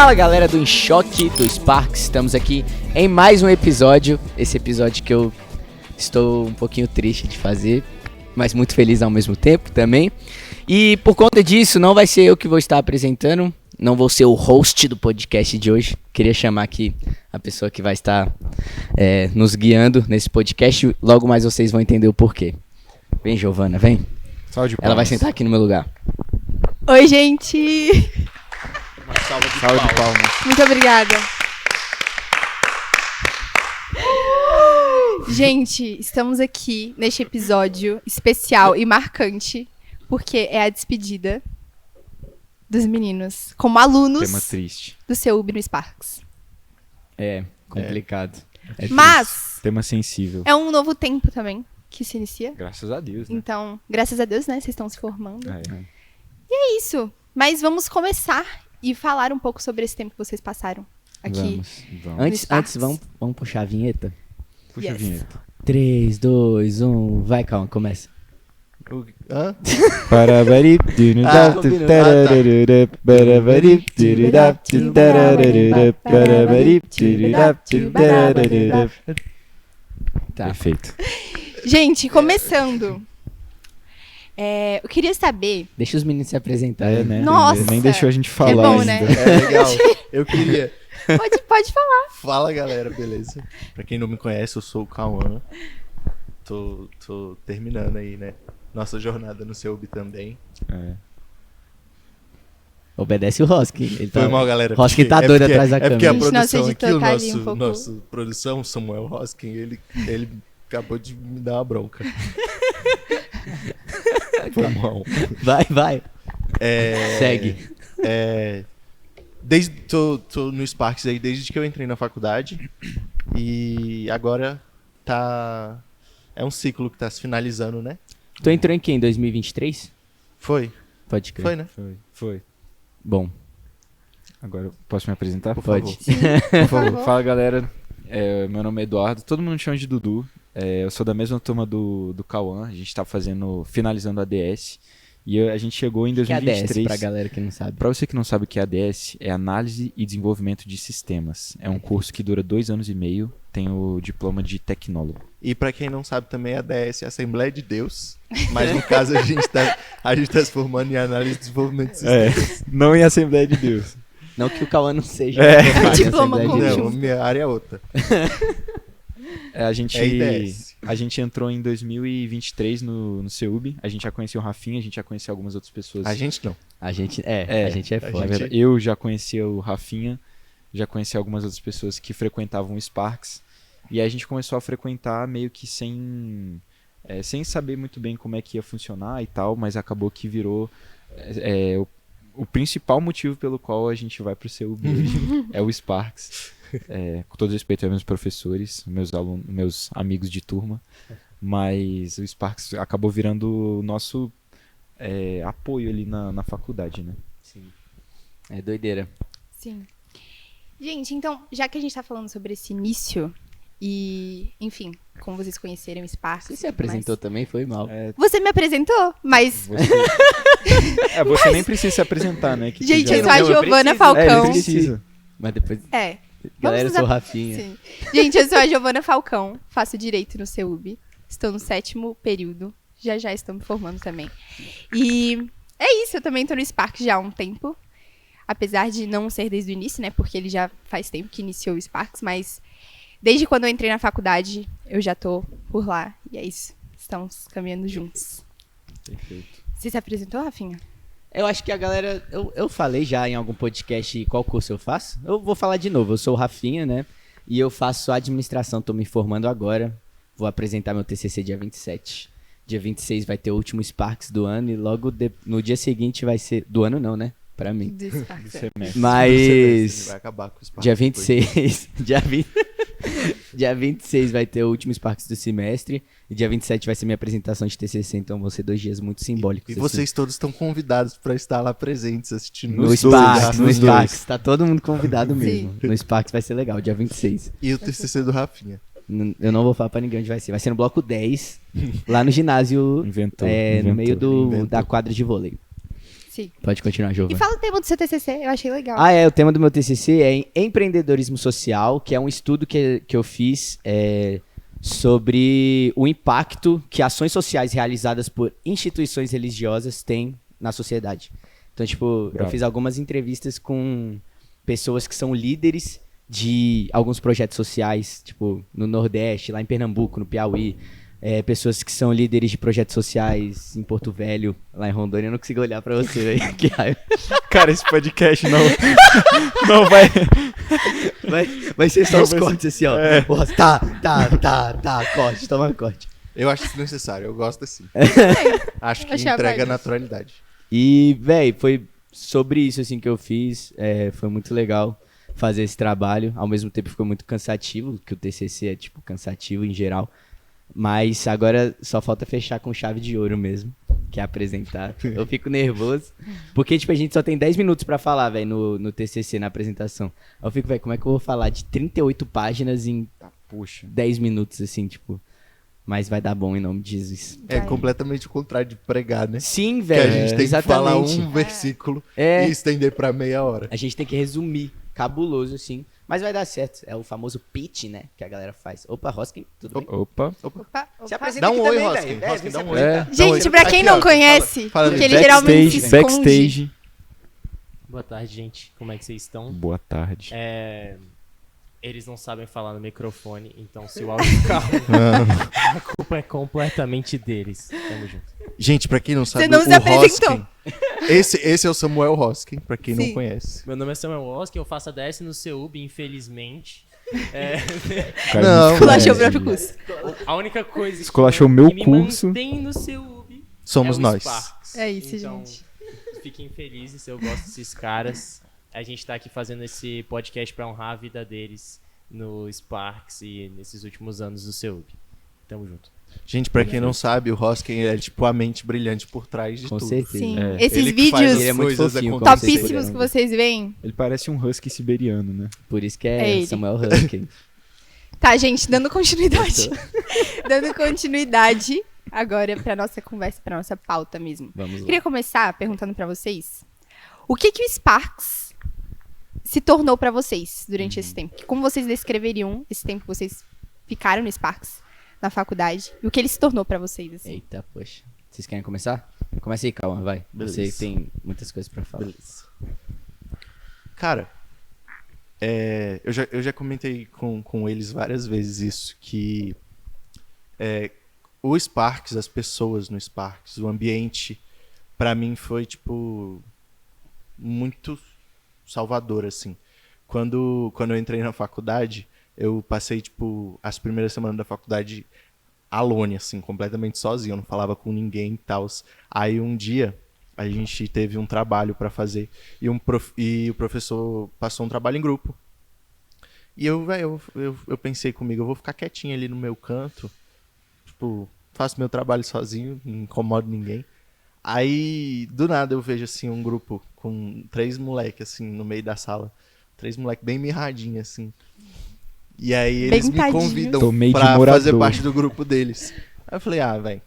Fala galera do Enxoque do Sparks, estamos aqui em mais um episódio. Esse episódio que eu estou um pouquinho triste de fazer, mas muito feliz ao mesmo tempo também. E por conta disso, não vai ser eu que vou estar apresentando, não vou ser o host do podcast de hoje. Queria chamar aqui a pessoa que vai estar nos guiando nesse podcast. Logo mais vocês vão entender o porquê. Vem, Giovana, vem. Salve de palmas. Ela vai sentar aqui no meu lugar. Oi, gente! Uma salva de palmas. Muito obrigada. Gente, estamos aqui neste episódio especial e marcante, porque é a despedida dos meninos como alunos Tema triste. do CEUB no Sparks. É, complicado. É Mas Tema sensível. é um novo tempo também que se inicia. Graças a Deus, né? Então, graças a Deus, né? Vocês estão se formando. É. É isso. Mas vamos começar e falar um pouco sobre esse tempo que vocês passaram aqui. Vamos. Antes vamos puxar a vinheta. Puxa a Yes. vinheta. 3, 2, 1, vai, calma, começa. Hã? Tá. Perfeito. Gente, começando. Eu queria saber. Deixa os meninos se apresentarem. É, né? Nossa! Nem deixou a gente falar bom, ainda. né? É legal. Eu queria. Pode falar. Fala, galera, beleza? Pra quem não me conhece, eu sou o Cauã. Tô terminando aí, né? Nossa jornada no CEUB também. É. Obedece o Roski. Ele Foi mal, galera. Roski tá porque- doido é porque- atrás da É porque a câmera. Gente, nosso produção aqui, editor o tá ali um pouco- nosso produção, Samuel Hoskin, ele acabou de me dar uma bronca. Foi mal. Vai. Segue. Tô no Sparks aí desde que eu entrei na faculdade. E agora é um ciclo que tá se finalizando, né? Tu entrou em quem? 2023? Foi, Pode crer. foi, né? Foi. Bom, Agora eu posso me apresentar? Por pode. favor. Por favor. Fala, galera. Meu nome é Eduardo. Todo mundo me chama de Dudu. Eu sou da mesma turma do Cauã. A gente tá finalizando a ADS. E a gente chegou em O que é a 2023. DS pra galera que não sabe? Pra você que não sabe o que é ADS, é Análise e Desenvolvimento de Sistemas. É um curso que dura 2 anos e meio, tem o diploma de tecnólogo. E pra quem não sabe também, a DS é a Assembleia de Deus. Mas no caso a gente tá se formando em análise e desenvolvimento de sistemas. Não em Assembleia de Deus. Não que o Cauã não seja. É. Diploma Assembleia de conjunto. Deus. Não, minha área é outra. A gente, É IDS. a gente entrou em 2023 no CEUB, a gente já conheceu o Rafinha, a gente já conheceu algumas outras pessoas. A gente não. A gente é a foda. gente- Eu já conhecia o Rafinha, já conhecia algumas outras pessoas que frequentavam o Sparks, e aí a gente começou a frequentar meio que sem saber muito bem como é que ia funcionar e tal, mas acabou que virou o principal motivo pelo qual a gente vai pro CEUB hoje é o Sparks. Com todo respeito aos meus professores, meus alunos, meus amigos de turma, mas o Sparks acabou virando o nosso apoio ali na faculdade, né? Sim. É doideira. Sim. Gente, então, já que a gente tá falando sobre esse início e, enfim, como vocês conheceram o Sparks. Você se apresentou também? Foi mal. Você me apresentou, mas. Você nem precisa se apresentar, né? Que Gente, tu já- eu sou a Não, eu Giovana preciso. Falcão. ele precisa. Mas depois... É. Galera, eu Vamos sou o usar- Rafinha. Sim. Gente, eu sou a Giovana Falcão, faço Direito no CEUB. Estou no 7º período. Já estou me formando também. E é isso, eu também estou no Sparks já há um tempo. Apesar de não ser desde o início, né? Porque ele já faz tempo que iniciou o Sparks, mas desde quando eu entrei na faculdade, eu já tô por lá. E é isso. Estamos caminhando juntos. Perfeito. Você se apresentou, Rafinha? Eu acho que a galera... Eu falei já em algum podcast qual curso eu faço. Eu vou falar de novo. Eu sou o Rafinha, né? E eu faço administração. Tô me formando agora. Vou apresentar meu TCC dia 27. Dia 26 vai ter o último Sparks do ano. E logo no dia seguinte vai ser... Do ano não, né? Pra mim. Do Sparks. Semestre. Ele Mas... vai acabar com o Sparks Dia depois. 26... Dia 26 vai ter o último Sparks do semestre. E dia 27 vai ser minha apresentação de TCC. Então vão ser 2 dias muito simbólicos. E assim. vocês todos estão convidados pra estar lá presentes assistindo. No os dois, Sparks, no nos dois. Sparks. Tá todo mundo convidado mesmo. Sim. No Sparks vai ser legal, dia 26. E o TCC do Rafinha. Eu não vou falar pra ninguém onde vai ser. Vai ser no bloco 10, lá no ginásio, Inventou. no meio inventou. da quadra de vôlei. Sim. Pode continuar, E Giovana. fala o tema do seu TCC, eu achei legal. Ah, é, o tema do meu TCC é empreendedorismo social, que é um estudo que eu fiz sobre o impacto que ações sociais realizadas por instituições religiosas têm na sociedade. Então, tipo, eu Bravo. fiz algumas entrevistas com pessoas que são líderes de alguns projetos sociais, tipo, no Nordeste, lá em Pernambuco, no Piauí. Pessoas que são líderes de projetos sociais em Porto Velho, lá em Rondônia. Eu não consigo olhar pra você, velho. Que raiva. Cara, esse podcast não vai. Vai ser só Não, os vai ser- cortes assim, ó. Porra, tá, corte, toma corte. Eu acho isso necessário, eu gosto assim. Acho que Achei a entrega vibe. naturalidade. E, véi, foi sobre isso, assim, que eu fiz. Foi muito legal fazer esse trabalho. Ao mesmo tempo ficou muito cansativo, que o TCC é, tipo, cansativo em geral. Mas agora só falta fechar com chave de ouro mesmo, que é apresentar. Eu fico nervoso, porque, tipo, a gente só tem 10 minutos pra falar, velho, no TCC, na apresentação. Eu fico, velho, como é que eu vou falar de 38 páginas em Puxa. 10 minutos, assim, tipo... Mas vai dar bom em nome de Jesus. É Vai. completamente o contrário de pregar, né? Sim, Que velho. a gente tem que falar exatamente. um versículo É. e estender pra meia hora. A gente tem que resumir. Cabuloso, assim. Mas vai dar certo. É o famoso pitch, né? Que a galera faz. Opa, Roskin, tudo bem? Opa. Opa, Se opa. apresenta Dá um aqui oi, também, Roskin. velho. Roskin, vem dá se um oi. apresentar. Gente, pra quem Aqui, não ó, conhece, fala porque ali. ele geralmente se esconde. Backstage. Boa tarde, gente. Como é que vocês estão? Boa tarde. Eles não sabem falar no microfone, então se o áudio ficar ruim, a culpa é completamente deles. Tamo junto. Gente, pra quem não sabe, não o se apresentou. Roskin... Esse é o Samuel Roskin, pra quem não Sim. conhece. Meu nome é Samuel Oski, eu faço ADS no CEUB, infelizmente. Não, Esculachou o velho. próprio curso. A única coisa Esculachou que, meu que me curso. mantém no CEUB Somos é o nós. Sparks. É isso, Então, gente. fiquem felizes, eu gosto desses caras. A gente tá aqui fazendo esse podcast pra honrar a vida deles no Sparks e nesses últimos anos do CEUB. Tamo junto. Gente, pra quem não sabe, o Roskin é tipo a mente brilhante por trás de Com tudo. certeza. Sim. É. Esses Ele que faz vídeos Ele é muito coisas fofinho, acontecerem. topíssimos que vocês veem. Ele parece um husky siberiano, né? Por isso que É é ele. Samuel Huskin. Tá, gente, dando continuidade. Dando continuidade agora pra nossa conversa, pra nossa pauta mesmo. Vamos lá. Queria começar perguntando pra vocês o que o Sparks se tornou pra vocês durante esse tempo. Como vocês descreveriam esse tempo que vocês ficaram no Sparks, na faculdade, e o que ele se tornou pra vocês, assim? Eita, poxa. Vocês querem começar? Começa aí, calma, vai. Você Beleza. tem muitas coisas pra falar. Cara, eu já comentei com eles várias vezes isso, que o Sparks, as pessoas no Sparks, o ambiente, pra mim foi, tipo, muito salvador, assim. Quando eu entrei na faculdade, eu passei, tipo, as primeiras semanas da faculdade alone, assim, completamente sozinho, eu não falava com ninguém e tal. Aí um dia a gente teve um trabalho pra fazer e o professor passou um trabalho em grupo. E eu pensei comigo, eu vou ficar quietinho ali no meu canto, tipo, faço meu trabalho sozinho, não incomodo ninguém. Aí, do nada, eu vejo, assim, um grupo com 3 moleques, assim, no meio da sala. 3 moleques bem mirradinhos, assim. E aí Bem eles me tadinhos. convidam Tomei de pra morador. fazer parte do grupo deles. Aí eu falei, velho,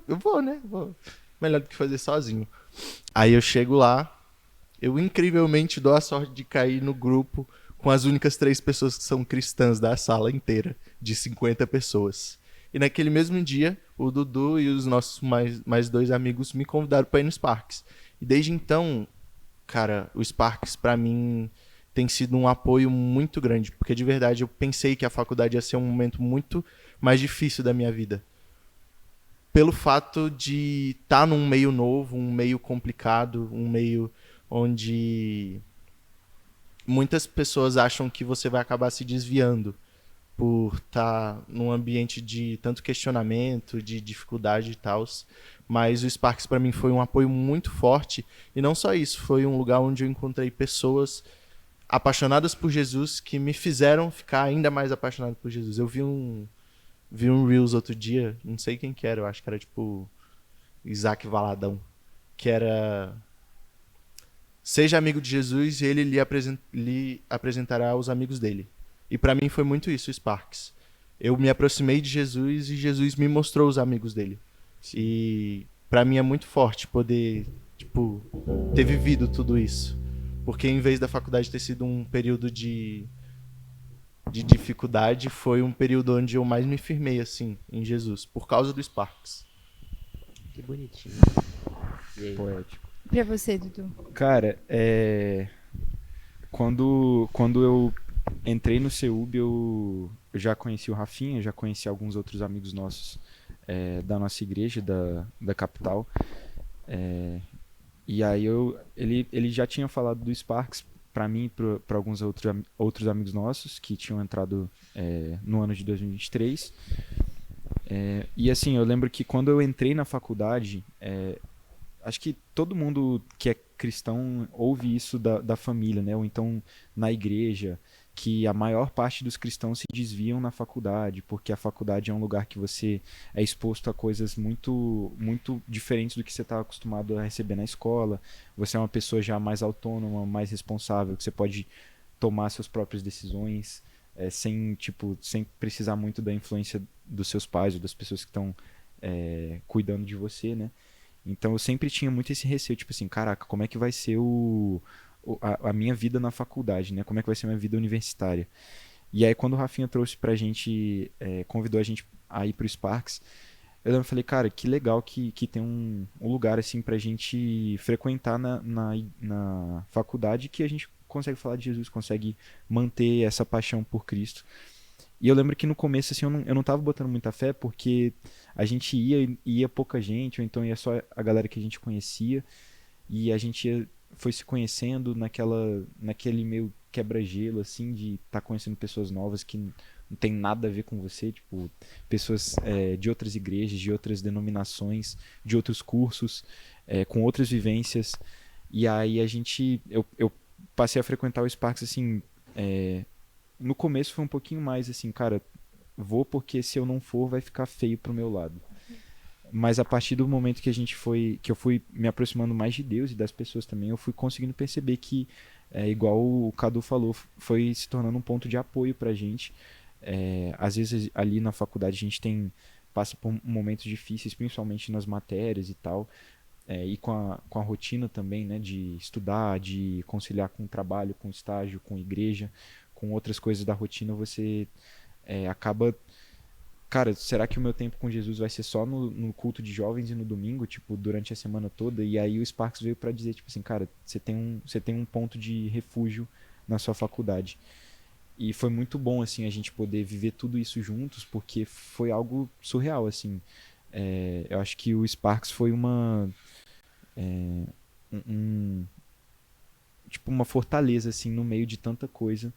eu vou, né? Vou. Melhor do que fazer sozinho. Aí eu chego lá, eu incrivelmente dou a sorte de cair no grupo com as únicas 3 pessoas que são cristãs da sala inteira, de 50 pessoas. E naquele mesmo dia, o Dudu e os nossos mais 2 amigos me convidaram para ir no Sparks. E desde então, cara, o Sparks pra mim tem sido um apoio muito grande, porque de verdade eu pensei que a faculdade ia ser um momento muito mais difícil da minha vida. Pelo fato de estar num meio novo, um meio complicado, um meio onde muitas pessoas acham que você vai acabar se desviando por estar num ambiente de tanto questionamento, de dificuldade e tal. Mas o Sparks para mim foi um apoio muito forte. E não só isso, foi um lugar onde eu encontrei pessoas apaixonadas por Jesus que me fizeram ficar ainda mais apaixonado por Jesus. Eu vi um Reels outro dia, não sei quem que era, eu acho que era tipo Isaac Valadão, que era: seja amigo de Jesus e ele lhe apresentará os amigos dele. E pra mim foi muito isso, o Sparks. Eu me aproximei de Jesus e Jesus me mostrou os amigos dele. E pra mim é muito forte poder, tipo, ter vivido tudo isso. Porque em vez da faculdade ter sido um período de dificuldade, foi um período onde eu mais me firmei, assim, em Jesus, por causa do Sparks. Que bonitinho. E aí? Poético. Pra você, Dudu. Cara, quando eu entrei no CEUB, eu já conheci o Rafinha, já conheci alguns outros amigos nossos da nossa igreja, da capital. E aí ele já tinha falado do Sparks para mim e para alguns outros amigos nossos que tinham entrado no ano de 2023. E assim, eu lembro que quando eu entrei na faculdade, acho que todo mundo que é cristão ouve isso da família, né? Ou então na igreja, que a maior parte dos cristãos se desviam na faculdade, porque a faculdade é um lugar que você é exposto a coisas muito, muito diferentes do que você está acostumado a receber na escola. Você é uma pessoa já mais autônoma, mais responsável, que você pode tomar suas próprias decisões, sem precisar muito da influência dos seus pais ou das pessoas que estão cuidando de você, né? Então eu sempre tinha muito esse receio, tipo assim, caraca, como é que vai ser a minha vida na faculdade, né? Como é que vai ser a minha vida universitária? E aí quando o Rafinha trouxe pra gente, convidou a gente a ir pro Sparks, eu falei, cara, que legal que tem um lugar assim pra gente frequentar na faculdade, que a gente consegue falar de Jesus, consegue manter essa paixão por Cristo. E eu lembro que no começo, assim, eu não tava botando muita fé, porque a gente ia pouca gente, ou então ia só a galera que a gente conhecia, e a gente foi se conhecendo naquele meio quebra-gelo, assim, de estar conhecendo pessoas novas que não tem nada a ver com você, tipo, pessoas de outras igrejas, de outras denominações, de outros cursos, com outras vivências. E aí eu passei a frequentar o Sparks, assim, no começo foi um pouquinho mais assim, cara, vou porque se eu não for vai ficar feio pro meu lado. Mas a partir do momento que eu fui me aproximando mais de Deus e das pessoas também, eu fui conseguindo perceber que, igual o Cadu falou, foi se tornando um ponto de apoio pra gente. Às vezes ali na faculdade a gente passa por momentos difíceis, principalmente nas matérias e tal, e com a rotina também, né, de estudar, de conciliar com o trabalho, com o estágio, com a igreja, com outras coisas da rotina, você acaba... Cara, será que o meu tempo com Jesus vai ser só no culto de jovens e no domingo, tipo, durante a semana toda? E aí o Sparks veio pra dizer, tipo assim, cara, você tem um ponto de refúgio na sua faculdade. E foi muito bom, assim, a gente poder viver tudo isso juntos, porque foi algo surreal, assim. Eu acho que o Sparks foi tipo, uma fortaleza, assim, no meio de tanta coisa,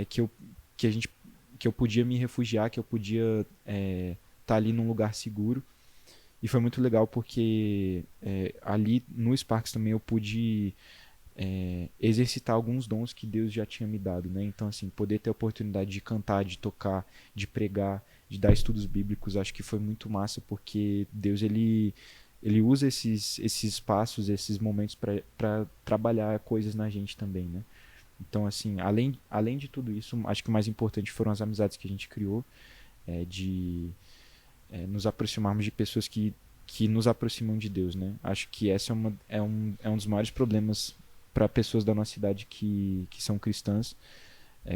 que eu podia me refugiar, que eu podia tá ali num lugar seguro. E foi muito legal porque ali no Sparks também eu pude exercitar alguns dons que Deus já tinha me dado, né? Então, assim, poder ter a oportunidade de cantar, de tocar, de pregar, de dar estudos bíblicos, acho que foi muito massa, porque Deus, ele usa esses espaços, esses momentos para trabalhar coisas na gente também, né? Então, assim, além de tudo isso, acho que o mais importante foram as amizades que a gente criou, de nos aproximarmos de pessoas que nos aproximam de Deus, né? Acho que essa é um dos maiores problemas para pessoas da nossa idade que são cristãs,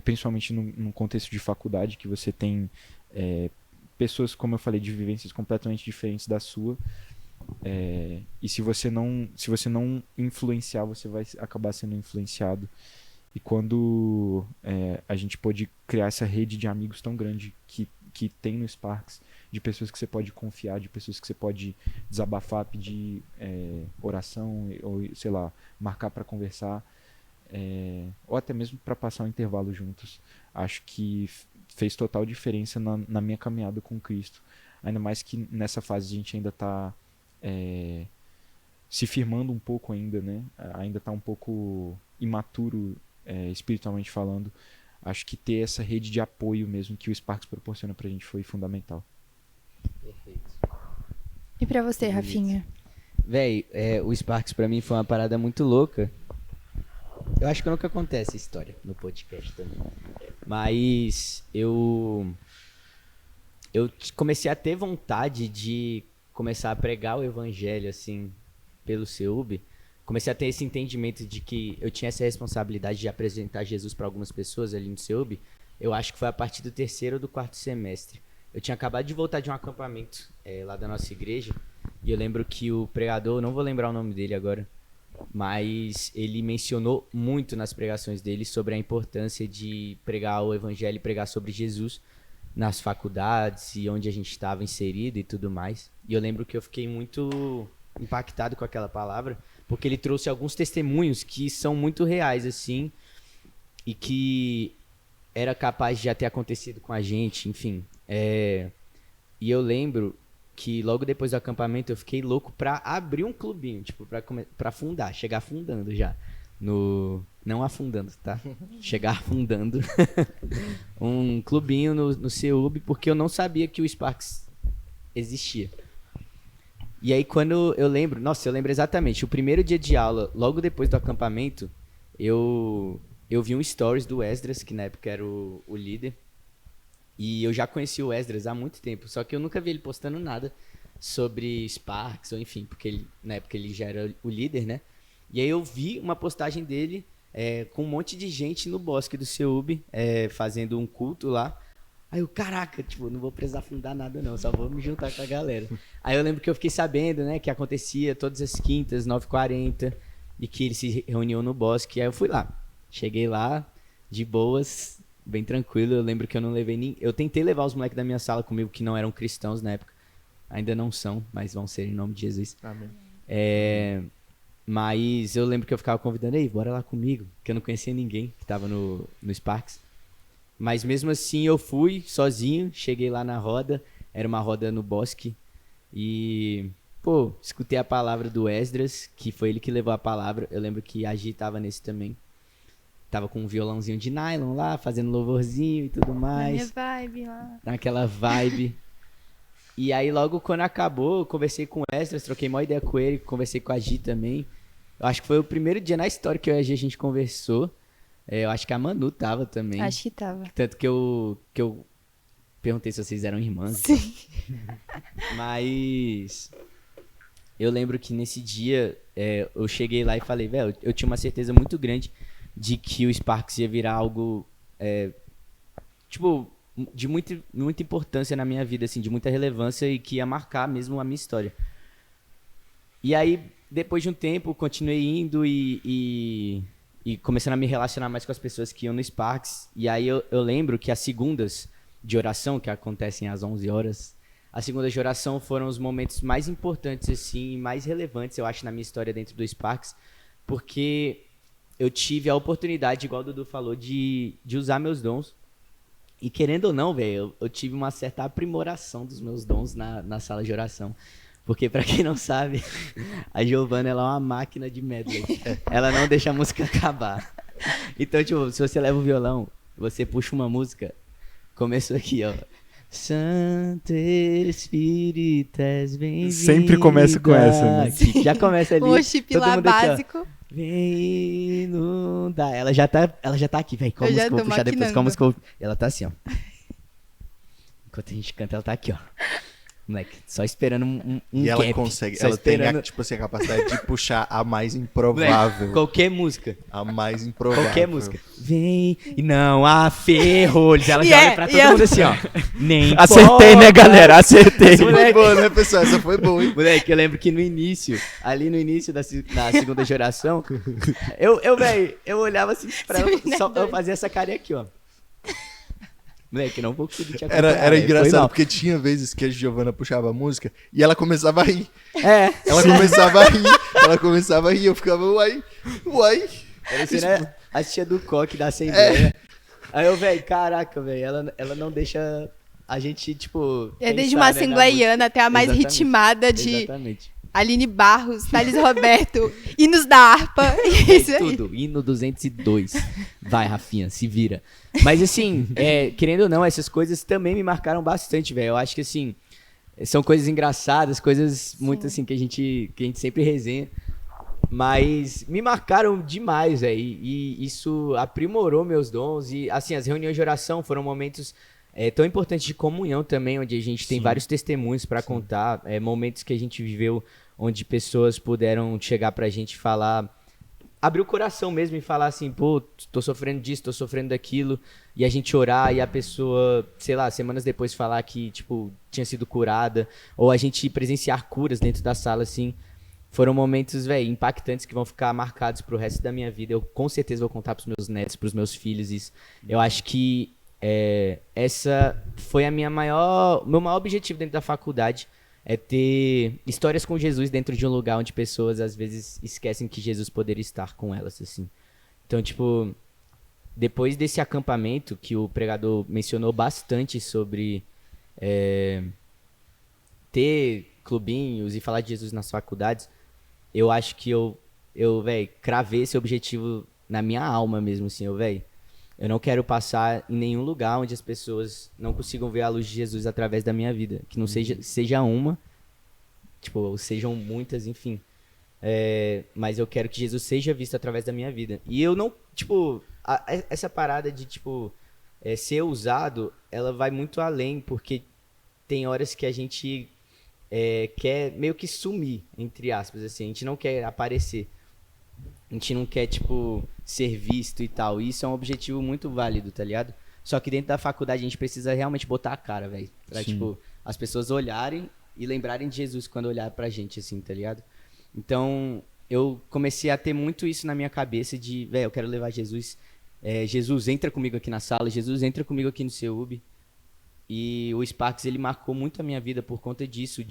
principalmente num contexto de faculdade, que você tem pessoas, como eu falei, de vivências completamente diferentes da sua, e se você não influenciar, você vai acabar sendo influenciado. E quando a gente pôde criar essa rede de amigos tão grande que tem no Sparks, de pessoas que você pode confiar, de pessoas que você pode desabafar, pedir oração, ou sei lá, marcar para conversar, ou até mesmo para passar um intervalo juntos, acho que fez total diferença na minha caminhada com Cristo. Ainda mais que nessa fase a gente ainda está se firmando um pouco ainda, né? Ainda está um pouco imaturo espiritualmente falando. Acho que ter essa rede de apoio mesmo que o Sparks proporciona pra gente foi fundamental. Perfeito. E pra você, Rafinha? Véi, o Sparks pra mim foi uma parada muito louca. Eu acho que nunca acontece essa história no podcast também. Mas eu comecei a ter vontade de começar a pregar o evangelho, assim, pelo CEUB, comecei a ter esse entendimento de que eu tinha essa responsabilidade de apresentar Jesus para algumas pessoas ali no CEUB, eu acho que foi a partir do 3º ou do 4º semestre. Eu tinha acabado de voltar de um acampamento lá da nossa igreja, e eu lembro que o pregador, não vou lembrar o nome dele agora, mas ele mencionou muito nas pregações dele sobre a importância de pregar o evangelho e pregar sobre Jesus nas faculdades e onde a gente estava inserido e tudo mais. E eu lembro que eu fiquei muito impactado com aquela palavra, porque ele trouxe alguns testemunhos que são muito reais, assim, e que era capaz de já ter acontecido com a gente, enfim. E eu lembro que logo depois do acampamento eu fiquei louco pra abrir um clubinho, tipo, pra fundar, chegar fundando já. Não afundando, tá? Chegar fundando um clubinho no CEUB, porque eu não sabia que o Sparks existia. E aí quando eu lembro, nossa, eu lembro exatamente, o primeiro dia de aula, logo depois do acampamento, eu vi um stories do Esdras, que na época era o líder, e eu já conheci o Esdras há muito tempo, só que eu nunca vi ele postando nada sobre Sparks, ou enfim, porque na época ele já era o líder, né? E aí eu vi uma postagem dele com um monte de gente no bosque do CEUB, fazendo um culto lá. Aí eu, caraca, tipo, não vou precisar fundar nada não, só vou me juntar com a galera. Aí eu lembro que eu fiquei sabendo, né, que acontecia todas as quintas, 9h40, e que eles se reuniam no bosque. Aí eu fui lá, cheguei lá, de boas, bem tranquilo. Eu lembro que eu não levei nem... Eu tentei levar os moleques da minha sala comigo que não eram cristãos na época. Ainda não são, mas vão ser em nome de Jesus. Amém. Mas eu lembro que eu ficava convidando, ei, bora lá comigo, que eu não conhecia ninguém que tava no Sparks. Mas mesmo assim eu fui sozinho, cheguei lá na roda, era uma roda no bosque, e, pô, escutei a palavra do Esdras, que foi ele que levou a palavra. Eu lembro que a Gi tava nesse também. Tava com um violãozinho de nylon lá, fazendo louvorzinho e tudo mais. Minha vibe lá. Naquela vibe. E aí logo quando acabou, eu conversei com o Esdras, troquei uma ideia com ele, conversei com a Gi também. Eu acho que foi o primeiro dia na história que eu e a Gi a gente conversou. Eu acho que a Manu tava também. Acho que tava. Tanto que eu perguntei se vocês eram irmãs. Sim. Mas eu lembro que nesse dia eu cheguei lá e falei, velho, eu tinha uma certeza muito grande de que o Sparks ia virar algo, tipo, de muita importância na minha vida, assim, de muita relevância e que ia marcar mesmo a minha história. E aí, depois de um tempo, continuei indo e começando a me relacionar mais com as pessoas que iam no Sparks. E aí eu lembro que as segundas de oração, que acontecem às 11 horas, as segundas de oração foram os momentos mais importantes, assim, mais relevantes, eu acho, na minha história dentro do Sparks, porque eu tive a oportunidade, igual o Dudu falou, de usar meus dons. E querendo ou não, velho, eu tive uma certa aprimoração dos meus dons na sala de oração. Porque, pra quem não sabe, a Giovana, ela é uma máquina de medley. Ela não deixa a música acabar. Então, tipo, se você leva o violão, você puxa uma música, começou aqui, ó. Santo Espírito, és bem-vindo. Sempre começa com essa, né? Aqui, já começa ali. O chip todo lá mundo aqui, ó. básico. Vem inundar. Ela já tá aqui, velho. Qual Eu já música eu vou tô puxar depois? Qual maquinando. música eu vou... Ela tá assim, ó. Enquanto a gente canta, ela tá aqui, ó. Moleque, só esperando um E ela gap. consegue, Só ela tem esperando... tipo assim, a capacidade de puxar a mais Moleque, improvável. qualquer música. A mais improvável. Qualquer música. Vem e não há ferrolhos. Ela E já olha pra todo mundo assim, ó. Nem Acertei, né, galera? Acertei. Essa foi boa, né, pessoal? Essa foi boa, hein? Moleque, eu lembro que no início, ali no início da segunda geração, eu olhava assim pra ela, só, eu fazia essa carinha aqui, ó. Moleque, não vou conseguir te acompanhar. Era velho. Foi engraçado, mal. porque tinha vezes que a Giovana puxava a música e ela começava a rir. Ela Ela começava a rir, eu ficava, uai. parecendo a tia do coque da Assembleia. Aí eu, velho, caraca, velho, ela não deixa a gente, tipo... É desde pensar, uma né, na assembleiana até a mais Exatamente. ritmada de Exatamente. Aline Barros, Thales Roberto, hinos da harpa. Isso aí. Tudo, hino 202. Vai, Rafinha, se vira. Mas assim, querendo ou não, essas coisas também me marcaram bastante, velho. Eu acho que assim, são coisas engraçadas, coisas muito assim que a gente sempre resenha. Mas me marcaram demais, velho. E isso aprimorou meus dons. E assim, as reuniões de oração foram momentos é tão importante de comunhão também, onde a gente tem Sim. vários testemunhos pra contar, momentos que a gente viveu onde pessoas puderam chegar pra gente e falar, abrir o coração mesmo e falar assim, pô, tô sofrendo disso, tô sofrendo daquilo, e a gente orar e a pessoa, sei lá, semanas depois falar que, tipo, tinha sido curada, ou a gente presenciar curas dentro da sala, assim. Foram momentos, velho, impactantes que vão ficar marcados pro resto da minha vida. Eu com certeza vou contar pros meus netos, pros meus filhos isso. Eu acho que essa foi meu maior objetivo dentro da faculdade, é ter histórias com Jesus dentro de um lugar onde pessoas às vezes esquecem que Jesus poderia estar com elas, assim. Então, tipo, depois desse acampamento que o pregador mencionou bastante sobre ter clubinhos e falar de Jesus nas faculdades, eu acho que eu velho, cravei esse objetivo na minha alma mesmo, assim, velho. Eu não quero passar em nenhum lugar onde as pessoas não consigam ver a luz de Jesus através da minha vida. Que não seja uma, tipo, ou sejam muitas, enfim. Mas eu quero que Jesus seja visto através da minha vida. E eu não, tipo, essa parada de, tipo, ser usado, ela vai muito além, porque tem horas que a gente quer meio que sumir, entre aspas, assim. A gente não quer aparecer. A gente não quer, tipo, ser visto e tal. E isso é um objetivo muito válido, tá ligado? Só que dentro da faculdade a gente precisa realmente botar a cara, velho. Pra, tipo, as pessoas olharem e lembrarem de Jesus quando olhar pra gente, assim, tá ligado? Então, eu comecei a ter muito isso na minha cabeça de, velho, eu quero levar Jesus. Jesus, entra comigo aqui na sala. Jesus, entra comigo aqui no CEUB. E o Sparks, ele marcou muito a minha vida por conta disso,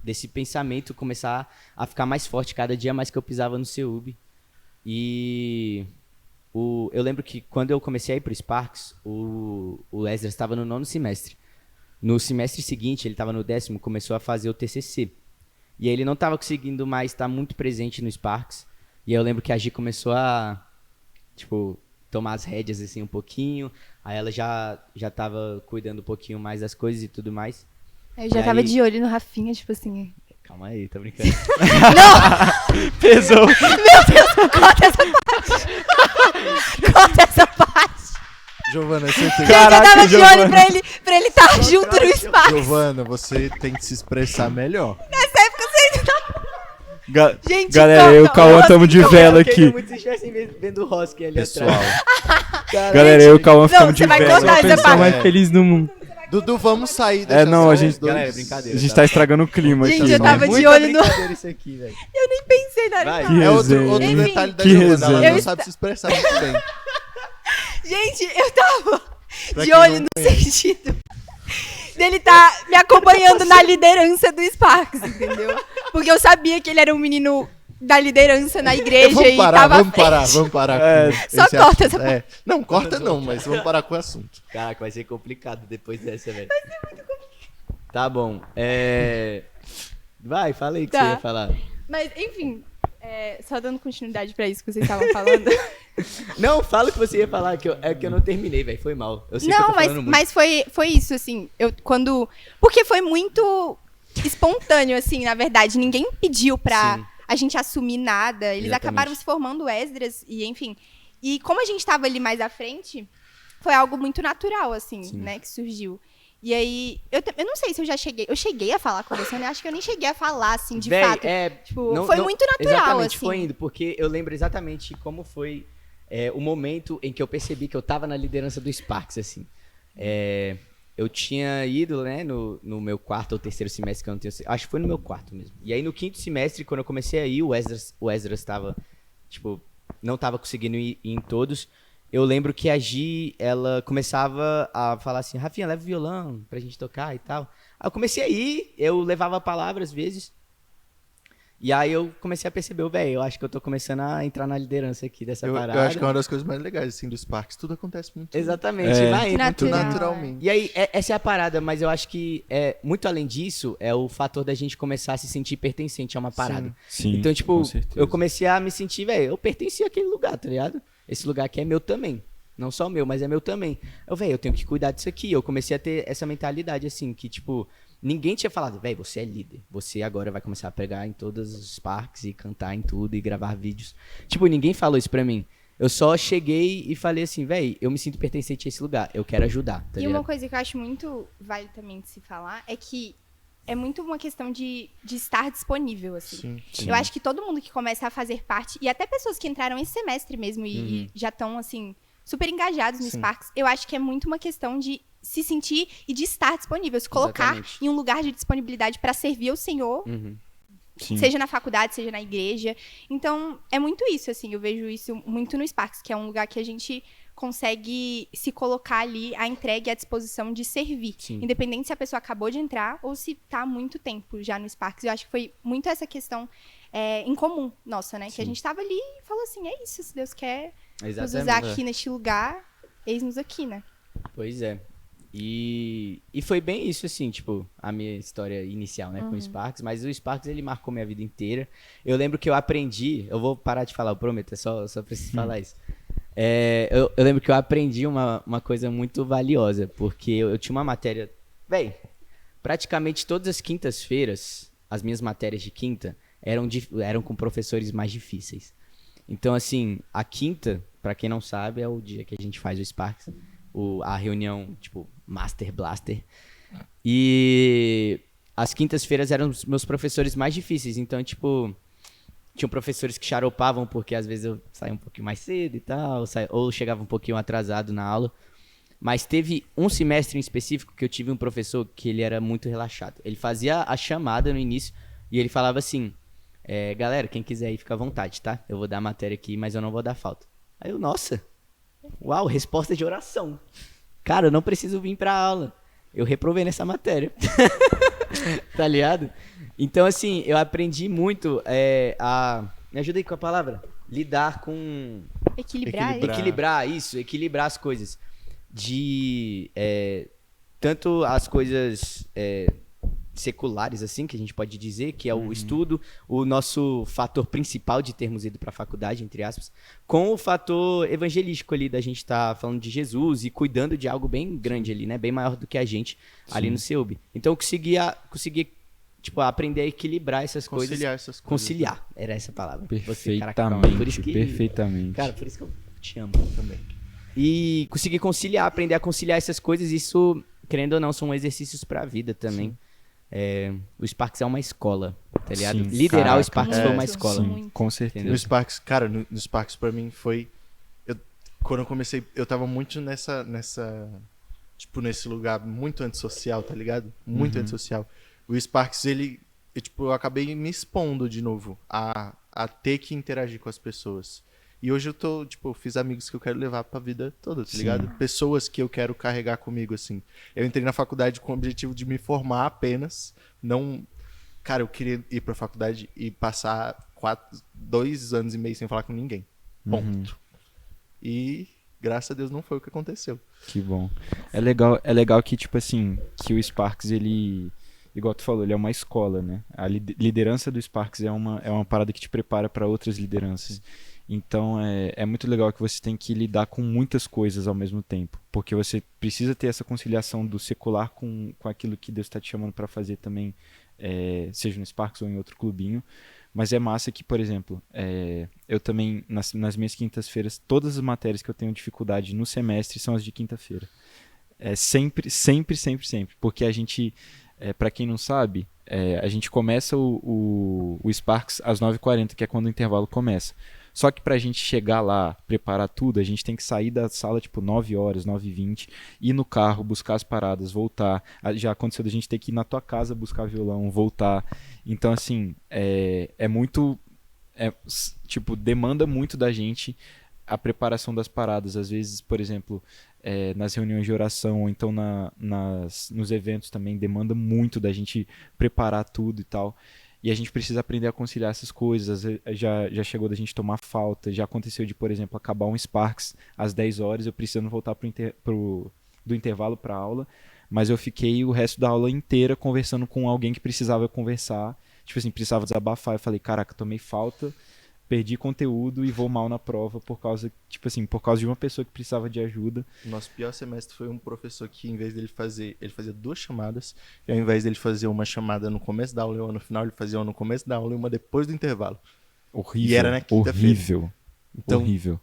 desse pensamento começar a ficar mais forte cada dia mais que eu pisava no CEUB. E eu lembro que quando eu comecei a ir pro Sparks, o Leslie estava no 9º semestre. No semestre seguinte, ele estava no 10º, começou a fazer o TCC. E aí ele não estava conseguindo mais estar muito presente no Sparks. E aí eu lembro que a Gi começou a, tipo, tomar as rédeas assim um pouquinho. Aí ela já tava cuidando um pouquinho mais das coisas e tudo mais. Eu já tava de olho no Rafinha, tipo assim. Calma aí, tô brincando. Não! Pesou. Meu Deus, corta essa parte! Corta essa parte! Giovana, você tem Gente, eu tava de olho pra ele estar junto no espaço. Giovana, você tem que se expressar melhor. Nessa época vocês não. Gente, Galera, eu e o Cauã estamos de vela aqui. Muito se estivessem vendo o Hosky ali Pessoal, atrás. Galera, eu e o Cauã Não, ficamos de você vai vela. cortar essa Eu sou a pessoa parte. mais feliz do mundo. Dudu, vamos sair. Não, a gente... Galera, é brincadeira. A gente tá estragando o clima Gente, aqui. eu tava né? de olho no. brincadeira isso aqui, velho. Eu nem pensei na Vai. Que É outro resenha. Enfim, detalhe da que Giovana, resenha. ela não Eu sabe se expressar muito bem. Gente, eu tava Pra de quem olho não no conhece. sentido dele tá me acompanhando na liderança do Sparks, entendeu? Porque eu sabia que ele era um menino da liderança na igreja e tava à frente. Vamos parar. Com Só esse corta assunto. essa Não, corta não, mas vamos parar com o assunto. Caraca, vai ser complicado depois dessa, velho. Vai ser muito complicado. Tá bom. Vai, fala aí o que Tá. você ia falar. Mas, enfim, só dando continuidade pra isso que vocês estavam falando. Não, fala o que você ia falar, que eu não terminei, velho. Foi mal. Eu sei que eu Não, tô falando muito. mas foi isso, assim. Porque foi muito espontâneo, assim, na verdade. Ninguém pediu pra Sim. a gente assumir nada. Eles Exatamente. acabaram se formando Esdras, e enfim. E como a gente tava ali mais à frente, foi algo muito natural, assim, Sim. né, que surgiu. E aí, eu não sei se eu já cheguei. Eu cheguei a falar com você, né? Acho que eu nem cheguei a falar, assim, de Véi, fato. Tipo, foi muito natural, exatamente, assim. foi indo, porque eu lembro exatamente como foi o momento em que eu percebi que eu tava na liderança do Sparks, assim. Eu tinha ido, né, no meu 4º ou 3º semestre, que eu não tenho... Acho que foi no meu 4º mesmo. E aí no 5º semestre, quando eu comecei a ir, o Esdras tava, tipo, não tava conseguindo ir em todos. Eu lembro que a Gi, ela começava a falar assim, Rafinha, leva o violão pra gente tocar e tal. Aí eu comecei a ir, eu levava a palavra às vezes. E aí eu comecei a perceber, velho, eu acho que eu tô começando a entrar na liderança aqui dessa Eu parada. acho que é uma das coisas mais legais, assim, do Sparks. Tudo acontece muito, Exatamente, vai indo. muito Natural, naturalmente. E aí, essa é a parada, mas eu acho que muito além disso, é o fator da gente começar a se sentir pertencente a uma parada. Sim, Então, tipo, com certeza. eu comecei a me sentir, velho, eu pertenci àquele lugar, tá ligado? Esse lugar aqui é meu também. Não só meu, mas é meu também. Eu tenho que cuidar disso aqui. Eu comecei a ter essa mentalidade, assim, que, tipo, ninguém tinha falado, velho, você é líder. Você agora vai começar a pregar em todos os parques e cantar em tudo e gravar vídeos. Tipo, ninguém falou isso pra mim. Eu só cheguei e falei assim, véi, eu me sinto pertencente a esse lugar, eu quero ajudar, tá E ligado? uma coisa que eu acho muito vale também de se falar é que é muito uma questão de estar disponível, assim. Sim. Eu acho que todo mundo que começa a fazer parte, e até pessoas que entraram esse semestre mesmo e já estão, assim, super engajados no Sim. Sparks, eu acho que é muito uma questão de se sentir e de estar disponível, se colocar Exatamente. em um lugar de disponibilidade para servir ao Senhor, Sim. seja na faculdade, seja na igreja. Então, é muito isso, assim, eu vejo isso muito no Sparks, que é um lugar que a gente consegue se colocar ali à entrega e à disposição de servir. Sim. Independente se a pessoa acabou de entrar ou se tá há muito tempo já no Sparks. Eu acho que foi muito essa questão em comum nossa, né? Que a gente tava ali e falou assim, é isso, se Deus quer nos usar aqui neste lugar, eis-nos aqui, né? Pois é. E foi bem isso, assim, tipo, a minha história inicial, né, com o Sparks, mas o Sparks, ele marcou minha vida inteira. Eu lembro que eu aprendi, eu vou parar de falar, eu prometo, é só preciso falar isso. Eu lembro que eu aprendi uma coisa muito valiosa, porque eu tinha uma matéria, véi, praticamente todas as quintas-feiras, as minhas matérias de quinta eram com professores mais difíceis. Então, assim, a quinta, pra quem não sabe, é o dia que a gente faz o Sparks, a reunião, tipo, Master Blaster. E as quintas-feiras eram os meus professores mais difíceis. Então, tipo, tinham professores que xaropavam porque às vezes eu saía um pouquinho mais cedo e tal, ou chegava um pouquinho atrasado na aula. Mas teve um semestre em específico que eu tive um professor que ele era muito relaxado. Ele fazia a chamada no início e ele falava assim, galera, quem quiser ir, fica à vontade, tá? Eu vou dar a matéria aqui, mas eu não vou dar falta. Aí eu, nossa, uau, resposta de oração. Cara, eu não preciso vir pra aula. Eu reprovei nessa matéria. Tá ligado? Então, assim, eu aprendi muito Me ajuda aí com a palavra. Lidar com... Equilibrar. Equilibrar as coisas. Tanto as coisas seculares, assim, que a gente pode dizer, que é o estudo, o nosso fator principal de termos ido pra faculdade, entre aspas, com o fator evangelístico ali, da gente estar falando de Jesus e cuidando de algo bem grande ali, né? Bem maior do que a gente ali no CEUB. Então eu consegui tipo, aprender a equilibrar essas coisas. Conciliar essas coisas. Conciliar, era essa a palavra. Perfeitamente, Por isso que, perfeitamente. cara, por isso que eu te amo também. E conseguir conciliar, aprender a conciliar essas coisas, isso, querendo ou não, são exercícios pra vida também. O Sparks é uma escola, tá ligado? Sim, Liderar caraca, o Sparks foi uma escola. Sim, com certeza. No Sparks, cara, no Sparks pra mim foi... Quando eu comecei, eu tava muito tipo, nesse lugar muito antissocial, tá ligado? Muito antissocial. O Sparks, eu acabei me expondo de novo a ter que interagir com as pessoas. E hoje eu fiz amigos que eu quero levar pra vida toda, tá ligado? Pessoas que eu quero carregar comigo, assim. Eu entrei na faculdade com o objetivo de me formar apenas, não... Cara, eu queria ir pra faculdade e passar 2 anos e meio sem falar com ninguém. Ponto. E, graças a Deus, não foi o que aconteceu. Que bom. É legal que, tipo assim, que o Sparks, ele... Igual tu falou, ele é uma escola, né? A liderança do Sparks é uma parada que te prepara para outras lideranças. Então, é muito legal que você tem que lidar com muitas coisas ao mesmo tempo. Porque você precisa ter essa conciliação do secular com aquilo que Deus está te chamando para fazer também, seja no Sparks ou em outro clubinho. Mas é massa que, por exemplo, eu também, nas minhas quintas-feiras, todas as matérias que eu tenho dificuldade no semestre são as de quinta-feira. Sempre. Porque a gente, para quem não sabe, a gente começa o Sparks às 9h40, que é quando o intervalo começa. Só que pra gente chegar lá, preparar tudo, a gente tem que sair da sala tipo 9h, 9h20, ir no carro, buscar as paradas, voltar. Já aconteceu da gente ter que ir na tua casa buscar violão, voltar. Então, assim, tipo, demanda muito da gente a preparação das paradas. Às vezes, por exemplo, nas reuniões de oração ou então nos eventos também, demanda muito da gente preparar tudo e tal. E a gente precisa aprender a conciliar essas coisas. Já chegou da gente tomar falta. Já aconteceu de, por exemplo, acabar um Sparks às 10h, eu precisando voltar do intervalo para aula. Mas eu fiquei o resto da aula inteira conversando com alguém que precisava conversar. Tipo assim, precisava desabafar. Eu falei, caraca, tomei falta, perdi conteúdo e vou mal na prova por causa de uma pessoa que precisava de ajuda. O nosso pior semestre foi um professor que, em vez dele fazer, ele fazia 2 chamadas, e ao invés dele fazer uma chamada no começo da aula e uma no final, ele fazia uma no começo da aula e uma depois do intervalo. Horrível. E era na quinta-feira. Horrível. Então, horrível.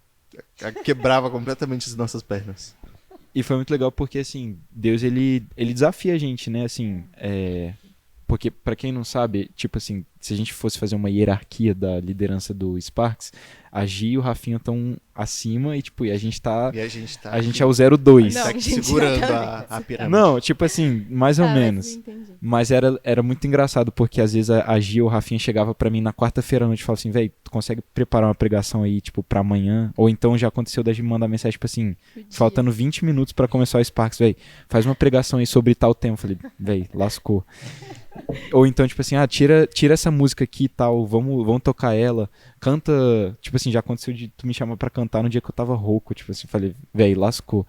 quebrava completamente as nossas pernas. E foi muito legal porque, assim, Deus, ele desafia a gente, né? Assim, porque, pra quem não sabe, tipo assim, se a gente fosse fazer uma hierarquia da liderança do Sparks, a Gi e o Rafinha estão acima e, tipo, e a gente tá... E a gente tá A gente aqui, é o 02. Não, tá aqui gente, segurando exatamente. a pirâmide. Não, tipo assim, mais ou Ah, mas menos. entendi. Mas era muito engraçado, porque às vezes a Gia ou o Rafinha chegava pra mim na quarta-feira à noite e falava assim, velho, tu consegue preparar uma pregação aí, tipo, pra amanhã? Ou então já aconteceu da gente mandar mensagem, tipo assim, faltando 20 minutos pra começar o Sparks, velho, faz uma pregação aí sobre tal tema. Eu falei, velho, lascou. Ou então, tipo assim, tira essa música aqui e tal, vamos tocar ela. Canta, tipo assim, já aconteceu de tu me chamar pra cantar no dia que eu tava rouco, tipo assim, falei, velho, lascou.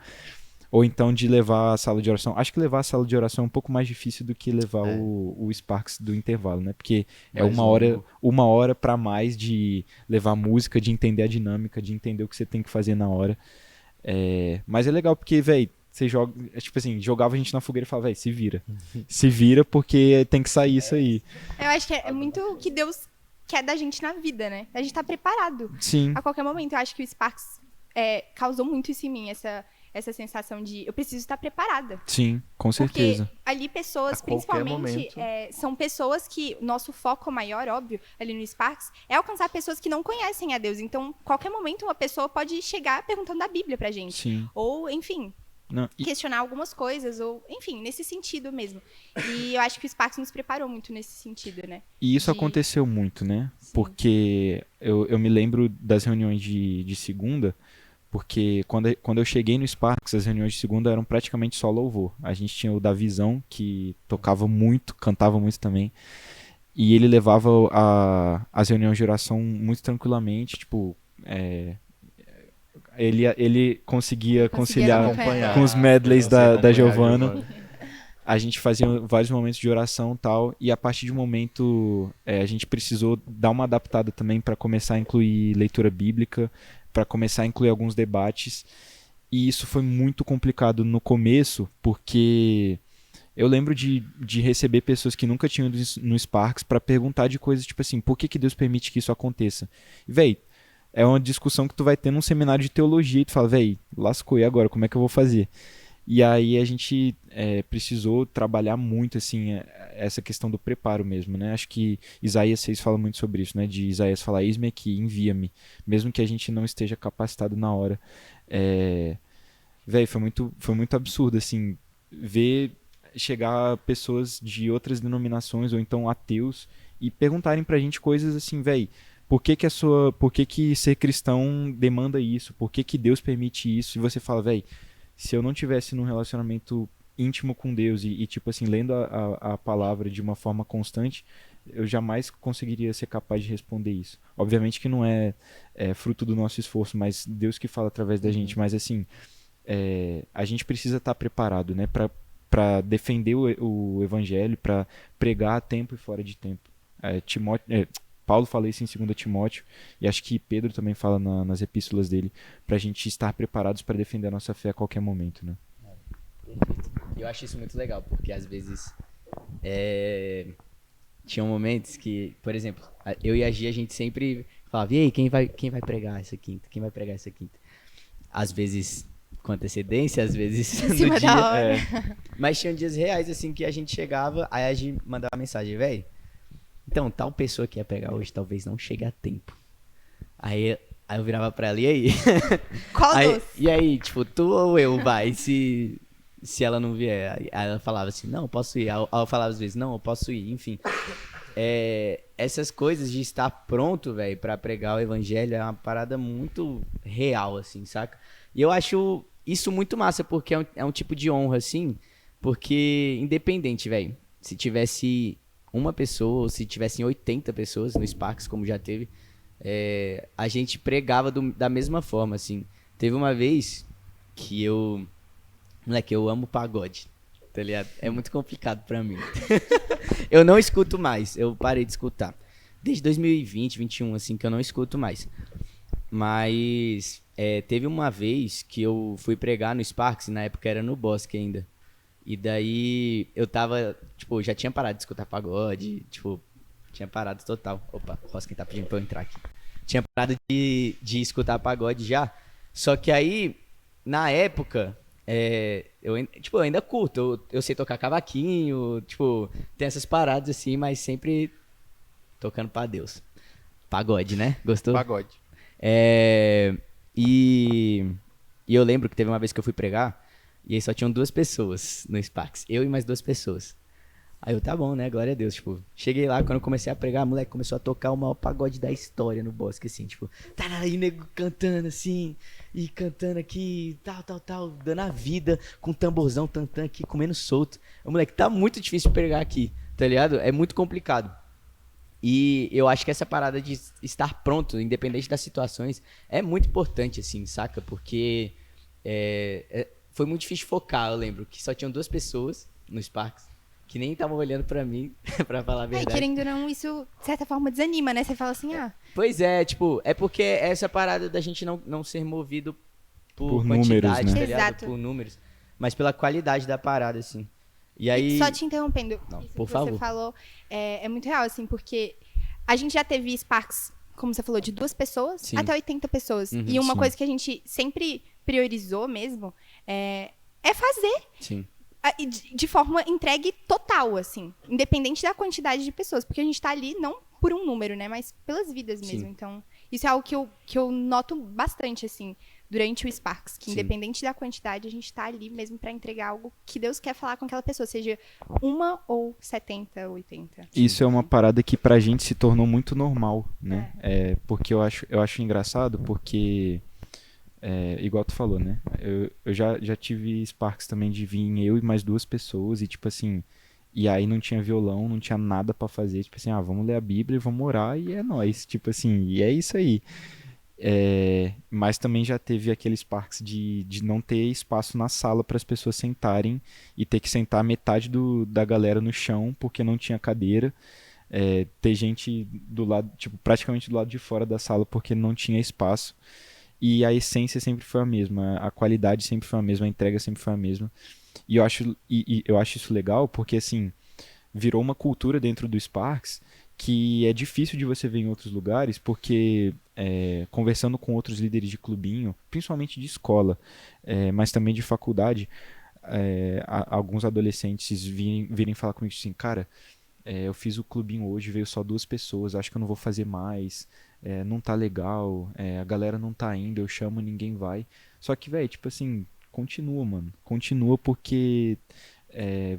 Ou então de levar a sala de oração. Acho que levar a sala de oração é um pouco mais difícil do que levar o Sparks do intervalo, né? Porque é Mais uma hora pra mais de levar música, de entender a dinâmica, de entender o que você tem que fazer na hora. Mas é legal porque, velho, você joga, tipo assim, jogava a gente na fogueira e falava, velho, se vira. Se vira porque tem que sair isso aí. Eu acho que é muito o que Deus quer da gente na vida, né? A gente tá preparado Sim, a qualquer momento. Eu acho que o Sparks causou muito isso em mim, essa sensação de eu preciso estar preparada. sim, com certeza. Porque ali pessoas, A qualquer principalmente, momento. são pessoas que, nosso foco maior, óbvio, ali no Sparks, é alcançar pessoas que não conhecem a Deus. Então, qualquer momento, uma pessoa pode chegar perguntando da Bíblia pra gente. Sim. Ou, enfim, Não, questionar algumas coisas, ou, enfim, nesse sentido mesmo. E eu acho que o Sparks nos preparou muito nesse sentido, né? E isso de- aconteceu muito, né? Sim. Porque eu me lembro das reuniões de segunda, porque quando eu cheguei no Sparks, as reuniões de segunda eram praticamente só louvor. A gente tinha o Davizão, que tocava muito, cantava muito também, e ele levava as reuniões de oração muito tranquilamente, tipo, ele conseguia conciliar acompanhar. com os medleys Conseguia da acompanhar a Giovana. A gente fazia vários momentos de oração e tal, e a partir de um momento a gente precisou dar uma adaptada também para começar a incluir leitura bíblica, para começar a incluir alguns debates, e isso foi muito complicado no começo, porque eu lembro de receber pessoas que nunca tinham ido no Sparks para perguntar de coisas tipo assim, por que Deus permite que isso aconteça? E, véi, é uma discussão que tu vai ter num seminário de teologia e tu fala, véi, lascou, e agora, como é que eu vou fazer? E aí a gente precisou trabalhar muito, assim, essa questão do preparo mesmo, né? Acho que Isaías 6 fala muito sobre isso, né? De Isaías falar, eis-me aqui, envia-me. Mesmo que a gente não esteja capacitado na hora. Véi, foi muito absurdo, assim, ver chegar pessoas de outras denominações ou então ateus e perguntarem pra gente coisas assim, véi, por que ser cristão demanda isso? Por que Deus permite isso? E você fala, véi, se eu não tivesse num relacionamento íntimo com Deus e tipo assim, lendo a palavra de uma forma constante, eu jamais conseguiria ser capaz de responder isso. Obviamente que não é fruto do nosso esforço, mas Deus que fala através da gente. Mas assim, a gente precisa estar preparado, né, para defender o evangelho, para pregar a tempo e fora de tempo. Paulo fala isso em 2 Timóteo, e acho que Pedro também fala nas epístolas dele, pra gente estar preparados para defender a nossa fé a qualquer momento, né? Perfeito. Eu acho isso muito legal, porque às vezes tinham momentos que, por exemplo, eu e a Gia, a gente sempre falava, e aí, quem vai pregar essa quinta? Quem vai pregar essa quinta? Às vezes com antecedência, às vezes Em no cima dia. da hora. Mas tinham dias reais, assim, que a gente chegava, aí a gente mandava mensagem, velho, então, tal pessoa que ia pregar hoje talvez não chegue a tempo. Aí eu virava pra ela, e aí? Qual Aí, dos? e aí, tipo, tu ou eu, vai, se ela não vier? Aí ela falava assim, não, eu posso ir. Aí eu falava às vezes, não, eu posso ir, enfim. Essas coisas de estar pronto, velho, pra pregar o evangelho é uma parada muito real, assim, saca? E eu acho isso muito massa, porque é um tipo de honra, assim, porque independente, velho, se tivesse uma pessoa, ou se tivessem 80 pessoas no Sparks, como já teve, a gente pregava da mesma forma, assim. Teve uma vez que moleque, eu amo pagode, tá ligado? É muito complicado pra mim. Eu não escuto mais, eu parei de escutar. Desde 2020, 2021, assim, que eu não escuto mais. Mas teve uma vez que eu fui pregar no Sparks, e na época era no Bosque ainda. E daí eu tava, tipo, já tinha parado de escutar pagode, tipo, tinha parado total. Opa, Roskin tá pedindo pra eu entrar aqui. Tinha parado de escutar pagode já. Só que aí, na época, eu ainda curto. Eu sei tocar cavaquinho, tipo, tem essas paradas assim, mas sempre tocando pra Deus. Pagode, né? Gostou? Pagode. É, e eu lembro que teve uma vez que eu fui pregar, e aí só tinham 2 pessoas no Sparks, eu e mais 2 pessoas. Aí eu, tá bom, né? Glória a Deus. Tipo, cheguei lá, quando eu comecei a pregar, a moleque começou a tocar o maior pagode da história no bosque, assim, tipo, tá aí, nego cantando assim, e cantando aqui, tal, dando a vida, com tamborzão, tantã aqui, comendo solto. O moleque, tá muito difícil pregar aqui, tá ligado? É muito complicado. E eu acho que essa parada de estar pronto, independente das situações, é muito importante, assim, saca? Porque foi muito difícil focar, eu lembro, que só tinham 2 pessoas no Sparks, que nem estavam olhando pra mim, pra falar a verdade. Querendo ou não, isso, de certa forma, desanima, né? Você fala assim, Pois é, tipo, é porque essa parada da gente não ser movido por números, quantidade, né? tá ligado? Exato. Por números, mas pela qualidade da parada, assim. E aí... Só te interrompendo, Não, isso por que favor. você falou é muito real, assim, porque a gente já teve Sparks, como você falou, de 2 pessoas Sim. até 80 pessoas. Uhum, E uma sim. coisa que a gente sempre priorizou mesmo é fazer Sim, e de forma entregue total, assim, independente da quantidade de pessoas, porque a gente tá ali não por um número, né, mas pelas vidas mesmo. Sim. Então, isso é algo que eu noto bastante, assim, durante o Sparks, que Sim. independente da quantidade, a gente tá ali mesmo pra entregar algo que Deus quer falar com aquela pessoa, seja 1 ou 70, 80. Isso é uma parada que pra gente se tornou muito normal, né? Porque eu acho engraçado, porque, igual tu falou, né? Eu já tive Sparks também de vir eu e mais 2 pessoas, e tipo assim, e aí não tinha violão, não tinha nada pra fazer, tipo assim, vamos ler a Bíblia e vamos orar e é nóis, tipo assim, e é isso aí. Mas também já teve aqueles Sparks de não ter espaço na sala para as pessoas sentarem e ter que sentar metade da galera no chão porque não tinha cadeira. Ter gente do lado, tipo, praticamente do lado de fora da sala porque não tinha espaço. E a essência sempre foi a mesma, a qualidade sempre foi a mesma, a entrega sempre foi a mesma. E eu acho isso legal porque, assim, virou uma cultura dentro do Sparks que é difícil de você ver em outros lugares, porque conversando com outros líderes de clubinho, principalmente de escola, mas também de faculdade, alguns adolescentes virem falar comigo assim, cara, eu fiz o clubinho hoje, veio só 2 pessoas, acho que eu não vou fazer mais, não tá legal, a galera não tá indo, eu chamo, ninguém vai. Só que, velho, tipo assim, continua, mano. Continua porque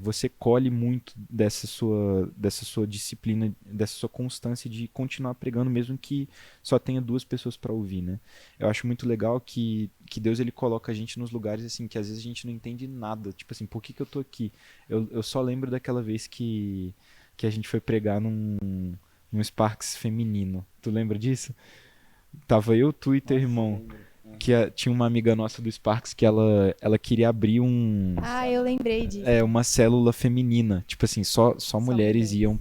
você colhe muito dessa sua disciplina, dessa sua constância de continuar pregando, mesmo que só tenha 2 pessoas para ouvir, né? Eu acho muito legal que Deus ele coloca a gente nos lugares assim que às vezes a gente não entende nada. Tipo assim, por que eu tô aqui? Eu só lembro daquela vez que a gente foi pregar num Sparks feminino. Tu lembra disso? Tava eu, tu e teu irmão. Que tinha uma amiga nossa do Sparks que ela queria abrir Eu lembrei disso. uma célula feminina. Tipo assim, só mulheres mulheres. iam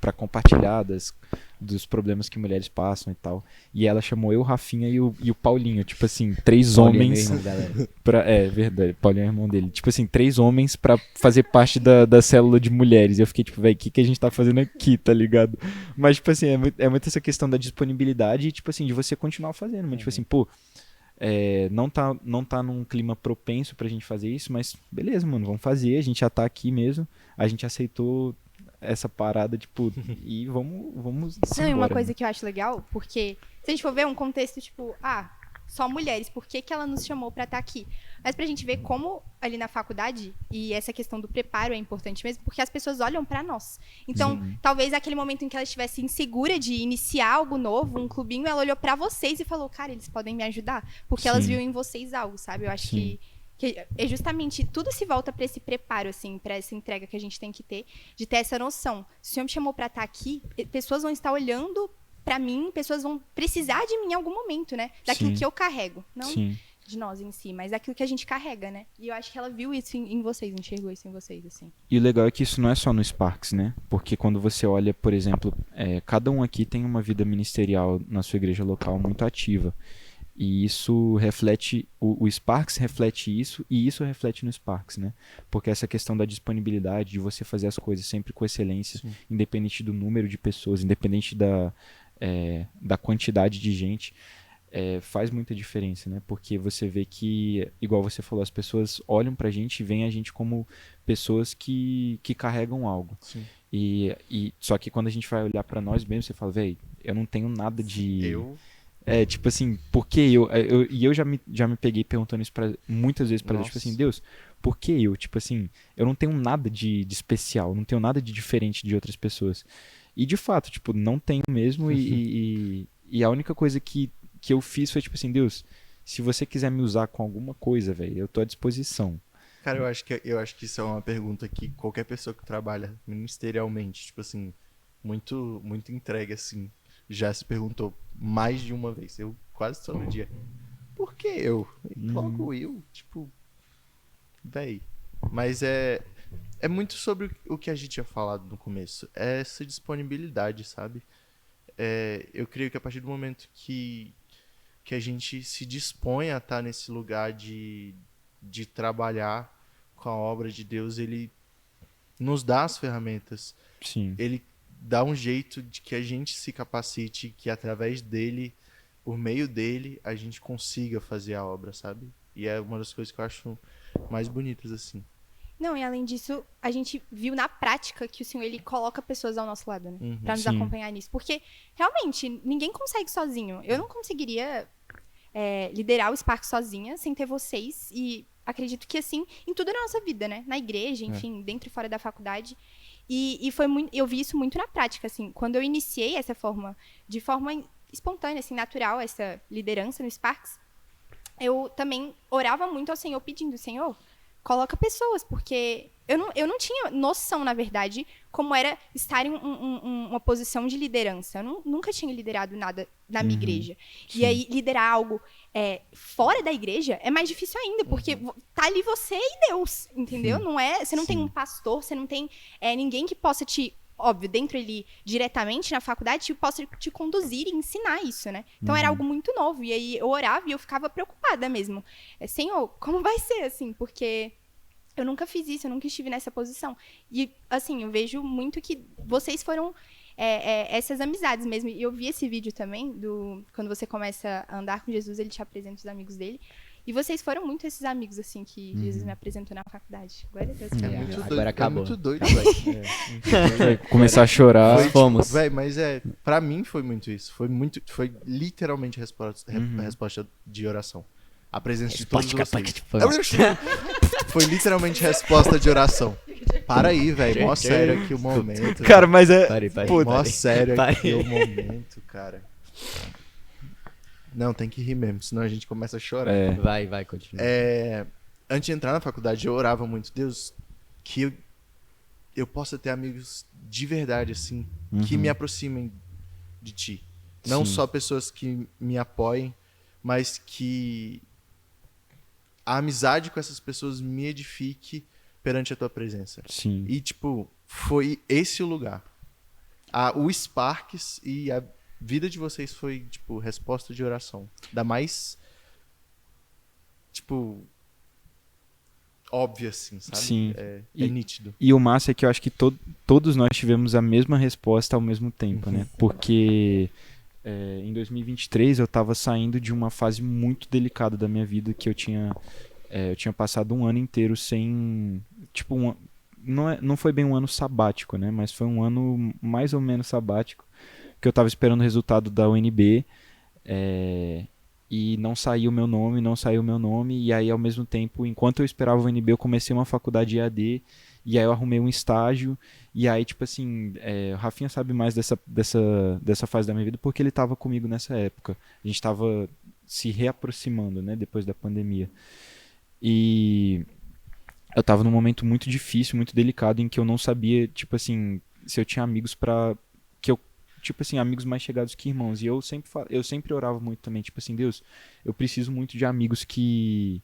pra compartilhar dos problemas que mulheres passam e tal. E ela chamou eu, o Rafinha e o Paulinho. Tipo assim, 3 Paulinho é homens. meu irmão, galera. Verdade, Paulinho é irmão dele. Tipo assim, 3 homens pra fazer parte da célula de mulheres. E eu fiquei tipo, velho, o que a gente tá fazendo aqui, tá ligado? Mas, tipo assim, é muito essa questão da disponibilidade e, tipo assim, de você continuar fazendo. Mas, tipo assim, pô. Não tá num clima propenso pra gente fazer isso, mas beleza, mano, vamos fazer, a gente já tá aqui mesmo, a gente aceitou essa parada, tipo, e vamos Não, e uma embora, coisa né? que eu acho legal, porque se a gente for ver um contexto, tipo, só mulheres, por que ela nos chamou pra estar aqui? Mas pra gente ver como ali na faculdade, e essa questão do preparo é importante mesmo, porque as pessoas olham pra nós. Então, talvez aquele momento em que ela estivesse insegura de iniciar algo novo, um clubinho, ela olhou pra vocês e falou, cara, eles podem me ajudar, porque elas Sim. viram em vocês algo, sabe? Eu acho Sim. que é justamente, tudo se volta pra esse preparo, assim, pra essa entrega que a gente tem que ter, de ter essa noção. Se o Senhor me chamou pra estar aqui, pessoas vão estar olhando pra mim, pessoas vão precisar de mim em algum momento, né? Daquilo Sim. que eu carrego. Não Sim. de nós em si, mas daquilo que a gente carrega, né? E eu acho que ela viu isso em vocês, enxergou isso em vocês, assim. E o legal é que isso não é só no Sparks, né? Porque quando você olha, por exemplo, cada um aqui tem uma vida ministerial na sua igreja local muito ativa. E isso reflete, o Sparks reflete isso, e isso reflete no Sparks, né? Porque essa questão da disponibilidade, de você fazer as coisas sempre com excelência, independente do número de pessoas, independente da quantidade de gente, faz muita diferença, né? Porque você vê que, igual você falou, as pessoas olham pra gente e veem a gente como pessoas que carregam algo. Sim. Só que quando a gente vai olhar pra nós mesmos, você fala, velho, eu não tenho nada de... Eu... tipo assim, por que eu? E eu já me peguei perguntando isso muitas vezes pra Deus, tipo assim, Deus, por que eu? Tipo assim, eu não tenho nada de especial, não tenho nada de diferente de outras pessoas. E de fato, tipo, não tenho mesmo e a única coisa que eu fiz foi tipo assim, Deus, se você quiser me usar com alguma coisa, velho, eu tô à disposição. Cara, eu acho que isso é uma pergunta que qualquer pessoa que trabalha ministerialmente, tipo assim, muito, muito entregue, assim, já se perguntou mais de uma vez. Eu quase todo dia. Por que eu? E logo eu? Tipo, véi. Mas é muito sobre o que a gente tinha falado no começo. É essa disponibilidade, sabe? Eu creio que a partir do momento que a gente se dispõe a estar nesse lugar de trabalhar com a obra de Deus, ele nos dá as ferramentas. Sim. Ele dá um jeito de que a gente se capacite, que através dele, por meio dele, a gente consiga fazer a obra, sabe? E é uma das coisas que eu acho mais bonitas, assim. Não, e além disso, a gente viu na prática que o Senhor, ele coloca pessoas ao nosso lado, né? Uhum. Pra nos Sim. acompanhar nisso. Porque, realmente, ninguém consegue sozinho. Eu não conseguiria liderar o Spark sozinha, sem ter vocês. E acredito que, assim, em tudo na nossa vida, né? Na igreja, enfim, dentro e fora da faculdade. E foi muito, eu vi isso muito na prática, assim. Quando eu iniciei essa forma, de forma espontânea, assim, natural, essa liderança no Sparks, eu também orava muito ao Senhor, pedindo, Senhor, coloca pessoas, porque eu não tinha noção, na verdade, como era estar em uma posição de liderança. Eu nunca tinha liderado nada na minha igreja. Sim. E aí, liderar algo fora da igreja é mais difícil ainda, porque tá ali você e Deus, entendeu? Sim. Não é, você não tem Sim. um pastor, você não tem ninguém que possa te... Óbvio, dentro ali, diretamente na faculdade, possa te conduzir e ensinar isso, né? Então, era algo muito novo. E aí, eu orava e eu ficava preocupada mesmo. Senhor, como vai ser, assim? Porque eu nunca fiz isso, eu nunca estive nessa posição. E, assim, eu vejo muito que vocês foram essas amizades mesmo. E eu vi esse vídeo também, quando você começa a andar com Jesus, ele te apresenta os amigos dele. E vocês foram muito esses amigos, assim, que Jesus me apresentou na faculdade. Glória a Deus. É que muito Agora doido, acabou. É muito doido, velho. Vai começar a chorar. Foi, fomos. Véi, mas pra mim foi muito isso. Foi literalmente resposta de oração. A presença de todos vocês. Foi literalmente resposta de oração. Para aí, velho. Mó sério aqui o momento. Cara, mas Parei. Mó sério aqui Parei. o momento, cara. Não, tem que rir mesmo, senão a gente começa a chorar. Vai, continua. Antes de entrar na faculdade, eu orava muito, Deus, que eu possa ter amigos de verdade, assim, que me aproximem de ti. Não Sim. só pessoas que me apoiem, mas que a amizade com essas pessoas me edifique perante a tua presença. Sim. E, tipo, foi esse o lugar. O Sparks e a vida de vocês foi, tipo, resposta de oração. Da mais, tipo, óbvia, assim, sabe? Sim. É E- nítido. E o massa é que eu acho que todos nós tivemos a mesma resposta ao mesmo tempo, né? Porque em 2023 eu tava saindo de uma fase muito delicada da minha vida, que eu tinha passado um ano inteiro sem... Tipo, não foi bem um ano sabático, né? Mas foi um ano mais ou menos sabático, que eu tava esperando o resultado da UNB, e não saiu o meu nome, e aí ao mesmo tempo, enquanto eu esperava o UNB, eu comecei uma faculdade EAD, e aí eu arrumei um estágio, e aí, tipo assim, o Rafinha sabe mais dessa fase da minha vida, porque ele tava comigo nessa época. A gente tava se reaproximando, né, depois da pandemia. E eu tava num momento muito difícil, muito delicado, em que eu não sabia, tipo assim, se eu tinha amigos tipo assim, amigos mais chegados que irmãos. E eu sempre orava muito também, tipo assim, Deus, eu preciso muito de amigos que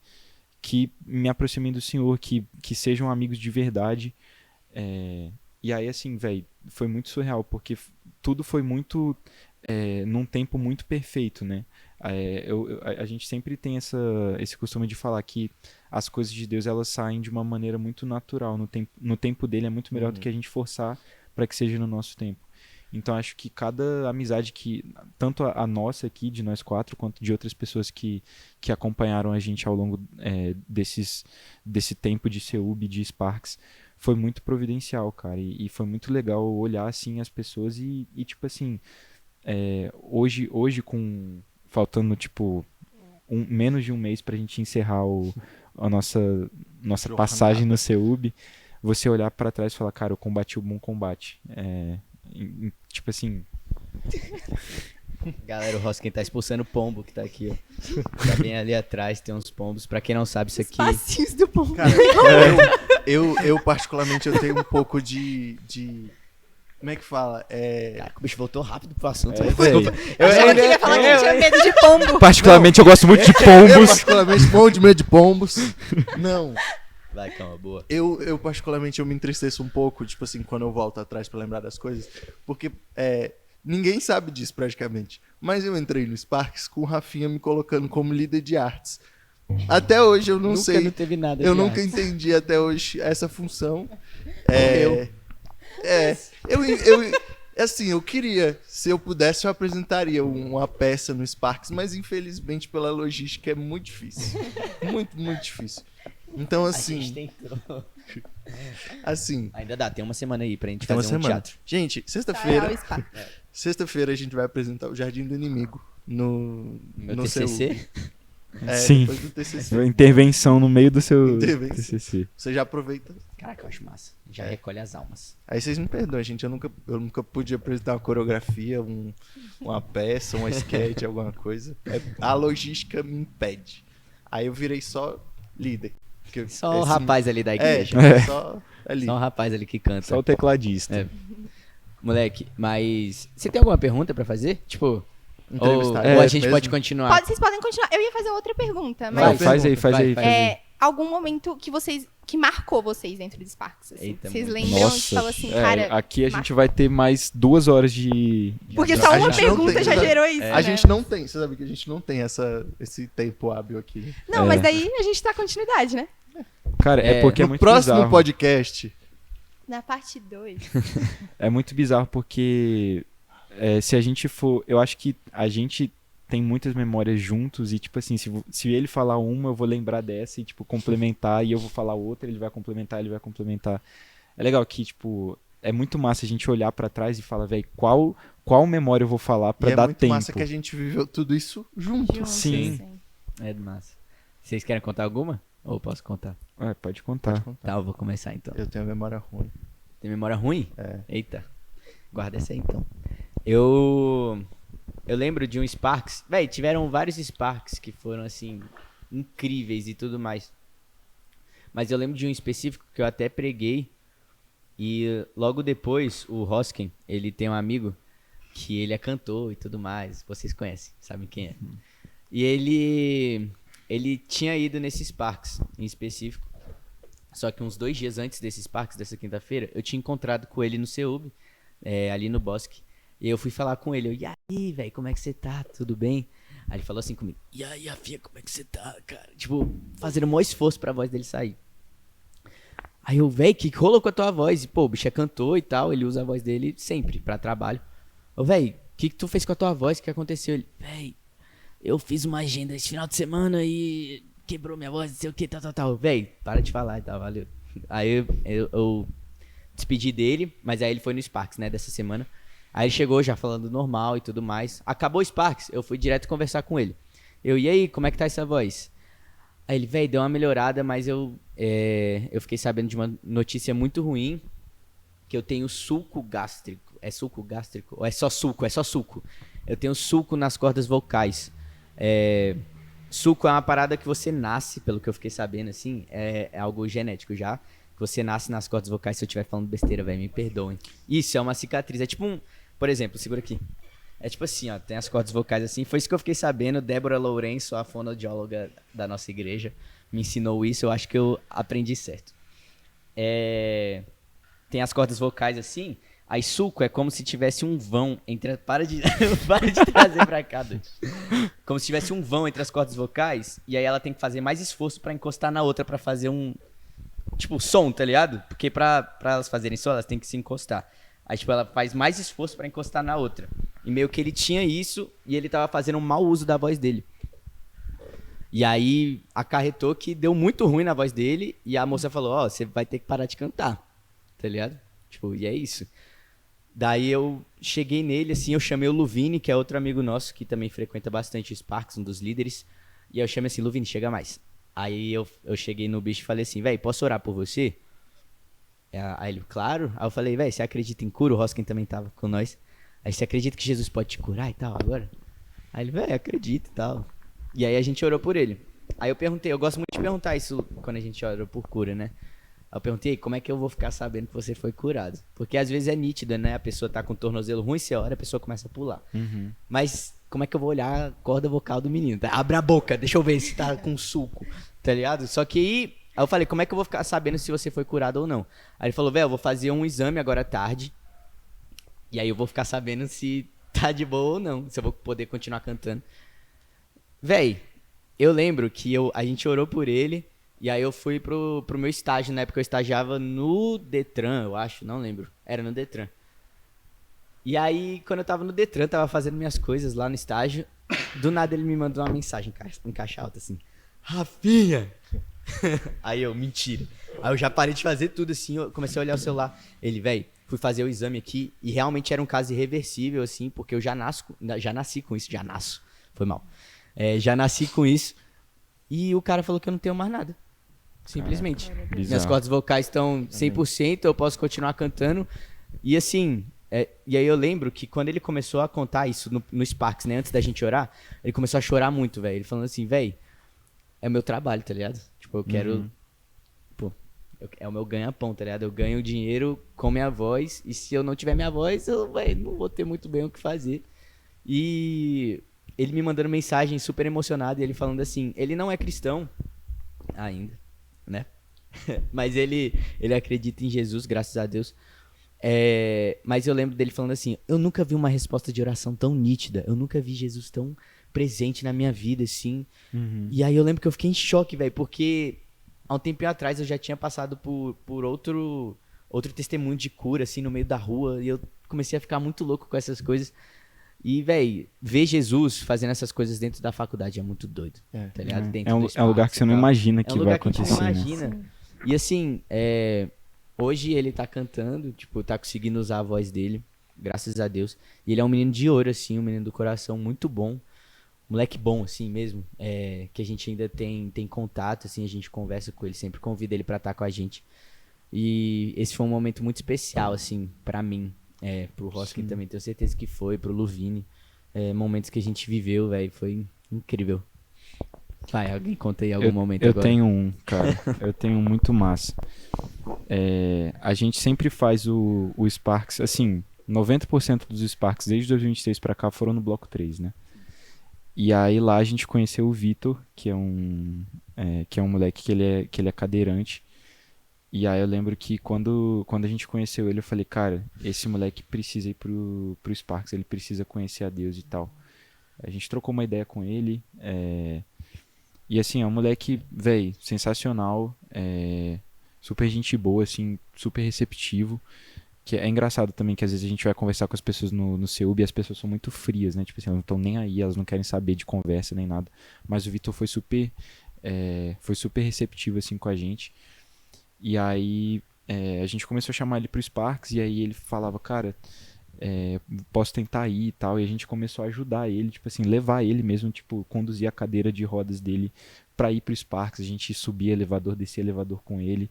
me aproximem do Senhor, que sejam amigos de verdade. E aí, assim, velho, foi muito surreal, porque tudo foi muito, num tempo muito perfeito, né? A gente sempre tem esse costume de falar que as coisas de Deus, elas saem de uma maneira muito natural. No tempo dele é muito melhor do que a gente forçar para que seja no nosso tempo. Então acho que cada amizade que, tanto a nossa aqui, de nós 4, quanto de outras pessoas que acompanharam a gente ao longo desse tempo de CEUB, de Sparks, foi muito providencial, cara. E foi muito legal olhar, assim, as pessoas e tipo assim, hoje faltando, tipo, menos de um mês pra gente encerrar a nossa passagem no CEUB, você olhar pra trás e falar, cara, eu combati o bom combate. Tipo assim... Galera, o Hoskin tá expulsando o pombo que tá aqui, ó. Tá bem ali atrás, tem uns pombos. Pra quem não sabe, isso aqui... Passinhos do pombo. Cara, eu particularmente, eu tenho um pouco de... Como é que fala? Cara, o bicho voltou rápido pro assunto. véi. Eu achava que ele ia falar que tinha medo de pombo. Particularmente, eu gosto muito de Eu pombos. particularmente morro de medo de pombos. Não. Vai, calma, boa. Eu particularmente, eu me entristeço um pouco, tipo assim, quando eu volto atrás pra lembrar das coisas, porque ninguém sabe disso praticamente. Mas eu entrei no Sparks com o Rafinha me colocando como líder de artes. Até hoje eu não Nunca sei. não teve nada Eu de nunca artes. entendi até hoje essa função. Assim, eu queria, se eu pudesse, eu apresentaria uma peça no Sparks, mas infelizmente pela logística é muito difícil. Muito, muito difícil. Então, A gente assim, tentou. assim, Ainda dá, tem uma semana aí pra gente tem uma fazer um semana. teatro. Gente, Tá, sexta-feira a gente vai apresentar o Jardim do Inimigo no TCC? Sim. Depois do TCC. Intervenção no meio do seu Intervenção. TCC. Você já aproveita. Caraca, eu acho massa. Já recolhe as almas. Aí vocês me perdoem, gente. Eu nunca pude apresentar uma coreografia, uma peça, um sketch, alguma coisa. A logística me impede. Aí eu virei só líder. Só o rapaz ali da igreja. Só ali. Só um rapaz ali que canta. Só o tecladista. É. Moleque, mas você tem alguma pergunta pra fazer? Tipo, Entrevistar. ou a gente mesmo? pode continuar? Vocês podem continuar. Eu ia fazer outra pergunta, Vai, mas faz aí, faz Vai, aí. faz faz aí. algum momento que marcou vocês dentro do Sparks? Assim? Eita, Vocês mano. lembram e falam assim, cara... aqui a gente vai ter mais 2 horas de... Porque só A uma gente não pergunta tem, já né? gerou isso, A né? gente não tem, você sabe que a gente não tem esse tempo hábil aqui. Não, mas daí a gente dá continuidade, né? Cara, é porque é No muito próximo bizarro. podcast, Na parte 2. É muito bizarro porque se a gente for... Eu acho que a gente tem muitas memórias juntos e, tipo assim, se ele falar uma, eu vou lembrar dessa e, tipo, complementar, e eu vou falar outra, ele vai complementar. É legal que, tipo, é muito massa a gente olhar pra trás e falar, velho, qual memória eu vou falar pra e é dar muito tempo. massa que a gente viveu tudo isso junto. Sim. É massa. Vocês querem contar alguma? Ou eu posso contar? Pode contar. Tá, eu vou começar então. Eu tenho a memória ruim. Tem memória ruim? É. Eita. Guarda essa aí então. Eu lembro de um Sparks. Véi, tiveram vários Sparks que foram assim, incríveis e tudo mais. Mas eu lembro de um específico que eu até preguei. E logo depois, o Hoskin, ele tem um amigo que ele é cantor e tudo mais. Vocês conhecem, sabem quem é. E ele tinha ido nesse Sparks em específico. Só que uns 2 dias antes desse Sparks, dessa quinta-feira, eu tinha encontrado com ele no CEUB, ali no Bosque. E eu fui falar com ele. Eu, e aí, velho, como é que você tá? Tudo bem? Aí ele falou assim comigo, e aí, Rafinha, como é que você tá, cara? Tipo, fazendo o maior esforço pra voz dele sair. Aí eu, velho, que rolou com a tua voz? E, pô, o bicho é cantor e tal, ele usa a voz dele sempre pra trabalho. Eu, velho, o que tu fez com a tua voz? O que aconteceu? Ele, velho, eu fiz uma agenda esse final de semana e quebrou minha voz, não sei o que, tal. Véi, para de falar e tal, valeu. Aí eu despedi dele, mas aí ele foi no Sparks, né, dessa semana. Aí ele chegou já falando normal e tudo mais. Acabou o Sparks, eu fui direto conversar com ele. E aí, como é que tá essa voz? Aí ele, véi, deu uma melhorada, mas eu fiquei sabendo de uma notícia muito ruim, que eu tenho sulco gástrico. É sulco gástrico? Ou é só sulco? É só sulco. Eu tenho sulco nas cordas vocais. Sulco é uma parada que você nasce, pelo que eu fiquei sabendo, assim, é algo genético já, que você nasce nas cordas vocais. Se eu estiver falando besteira, velho, me perdoem. Isso, é uma cicatriz, é tipo por exemplo, segura aqui. É tipo assim, ó, tem as cordas vocais assim, foi isso que eu fiquei sabendo. Débora Lourenço, a fonoaudióloga da nossa igreja, me ensinou isso, eu acho que eu aprendi certo. Tem as cordas vocais assim, aí sulco é como se tivesse um vão entre... Para de trazer pra cá, Dude. Como se tivesse um vão entre as cordas vocais, e aí ela tem que fazer mais esforço pra encostar na outra, pra fazer um... Tipo, som, tá ligado? Porque pra elas fazerem som, elas têm que se encostar. Aí, tipo, ela faz mais esforço pra encostar na outra. E meio que ele tinha isso e ele tava fazendo um mau uso da voz dele. E aí, acarretou que deu muito ruim na voz dele e a moça falou, ó, você vai ter que parar de cantar, tá ligado? Tipo, e é isso. Daí eu cheguei nele, assim, eu chamei o Luvini, que é outro amigo nosso, que também frequenta bastante o Sparks, um dos líderes. E aí eu chamei assim, Luvini, chega mais. Aí eu cheguei no bicho e falei assim, velho, posso orar por você? Aí ele, claro. Aí eu falei, velho, você acredita em cura? O Hoskin também tava com nós. Aí você acredita que Jesus pode te curar e tal agora? Aí ele, velho, acredito e tal. E aí a gente orou por ele. Aí eu perguntei, eu gosto muito de perguntar isso quando a gente ora por cura, né? Aí eu perguntei, como é que eu vou ficar sabendo que você foi curado? Porque às vezes é nítido, né? A pessoa tá com o tornozelo ruim, você ora, a pessoa começa a pular. Mas como é que eu vou olhar a corda vocal do menino? Abre a boca, deixa eu ver se tá com suco, tá ligado? Só que aí eu falei, como é que eu vou ficar sabendo se você foi curado ou não? Aí ele falou, velho, eu vou fazer um exame agora à tarde. E aí eu vou ficar sabendo se tá de boa ou não, se eu vou poder continuar cantando. Véi, eu lembro que a gente orou por ele, e aí eu fui pro meu estágio, na época eu estagiava no Detran, eu acho, não lembro, era no Detran. E aí, quando eu tava no Detran, tava fazendo minhas coisas lá no estágio, do nada ele me mandou uma mensagem em caixa alta, assim, Rafinha! Aí eu, mentira. Aí eu já parei de fazer tudo assim, eu comecei a olhar o celular. Ele, velho, fui fazer o exame aqui, e realmente era um caso irreversível, assim, porque eu já nasci com isso, foi mal. Já nasci com isso. E o cara falou que eu não tenho mais nada. Simplesmente. Minhas cordas vocais estão 100%, eu posso continuar cantando. E assim, e aí eu lembro que quando ele começou a contar isso no Sparks, né, antes da gente orar, ele começou a chorar muito, velho. Ele falando assim, velho, é o meu trabalho, tá ligado? Tipo, eu quero... Pô, é o meu ganha-pão, tá ligado? Eu ganho dinheiro com minha voz, e se eu não tiver minha voz, eu, véio, não vou ter muito bem o que fazer. E... ele me mandando mensagem super emocionado, e ele falando assim, ele não é cristão ainda, né? Mas ele acredita em Jesus, graças a Deus. Mas eu lembro dele falando assim, eu nunca vi uma resposta de oração tão nítida, eu nunca vi Jesus tão presente na minha vida, assim. E aí eu lembro que eu fiquei em choque, velho, porque há um tempinho atrás eu já tinha passado por outro testemunho de cura, assim, no meio da rua, e eu comecei a ficar muito louco com essas coisas. E, velho, ver Jesus fazendo essas coisas dentro da faculdade é muito doido, tá ligado? Dentro do É um lugar que você não imagina que vai acontecer. É um lugar que você não imagina. E assim, hoje ele tá cantando, tipo, tá conseguindo usar a voz dele, graças a Deus. E ele é um menino de ouro, assim, um menino do coração muito bom. Moleque bom, assim mesmo, que a gente ainda tem contato, assim, a gente conversa com ele, sempre convida ele pra estar com a gente. E esse foi um momento muito especial, assim, pra mim. Pro Hoskin também, tenho certeza que foi, pro Luvini. Momentos que a gente viveu, velho, foi incrível. Vai, alguém conta aí algum momento agora. Eu tenho um, cara, eu tenho um muito massa. A gente sempre faz o Sparks, assim, 90% dos Sparks desde 2023 pra cá foram no bloco 3, né? E aí lá a gente conheceu o Vitor, que é um moleque que ele é cadeirante. E aí eu lembro que quando a gente conheceu ele, eu falei, cara, esse moleque precisa ir pro Sparks, ele precisa conhecer a Deus e tal. A gente trocou uma ideia com ele, e assim, é um moleque, velho, sensacional, super gente boa, assim, super receptivo. Que é engraçado também que às vezes a gente vai conversar com as pessoas no CEUB e as pessoas são muito frias, né? Tipo assim, elas não estão nem aí, elas não querem saber de conversa nem nada. Mas o Vitor foi super receptivo, assim, com a gente. E aí a gente começou a chamar ele pro Sparks e aí ele falava, cara, posso tentar ir e tal. E a gente começou a ajudar ele, tipo assim, levar ele mesmo, tipo, conduzir a cadeira de rodas dele pra ir pro Sparks. A gente subia elevador, descia elevador com ele.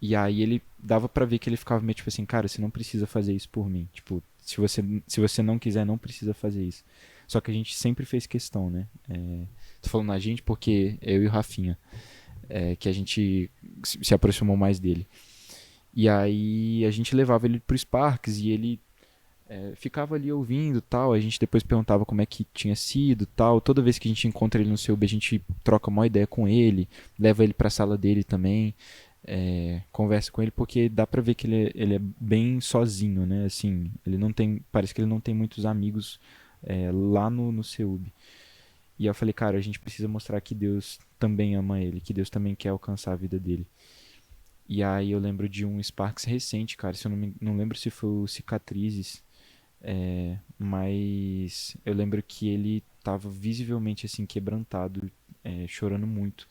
E aí ele dava pra ver que ele ficava meio tipo assim, cara, você não precisa fazer isso por mim. Tipo, se você não quiser, não precisa fazer isso. Só que a gente sempre fez questão, né? Tô falando a gente porque eu e o Rafinha, que a gente se aproximou mais dele. E aí a gente levava ele pro Sparks e ele ficava ali ouvindo tal. A gente depois perguntava como é que tinha sido tal. Toda vez que a gente encontra ele no CEUB, a gente troca uma ideia com ele, leva ele pra sala dele também. Conversa com ele porque dá pra ver que ele é bem sozinho, né? Assim, parece que ele não tem muitos amigos lá no CEUB. E eu falei, cara, a gente precisa mostrar que Deus também ama ele, que Deus também quer alcançar a vida dele. E aí eu lembro de um Sparks recente, cara. Se eu não lembro se foi o Cicatrizes. Mas eu lembro que ele tava visivelmente, assim, quebrantado, chorando muito.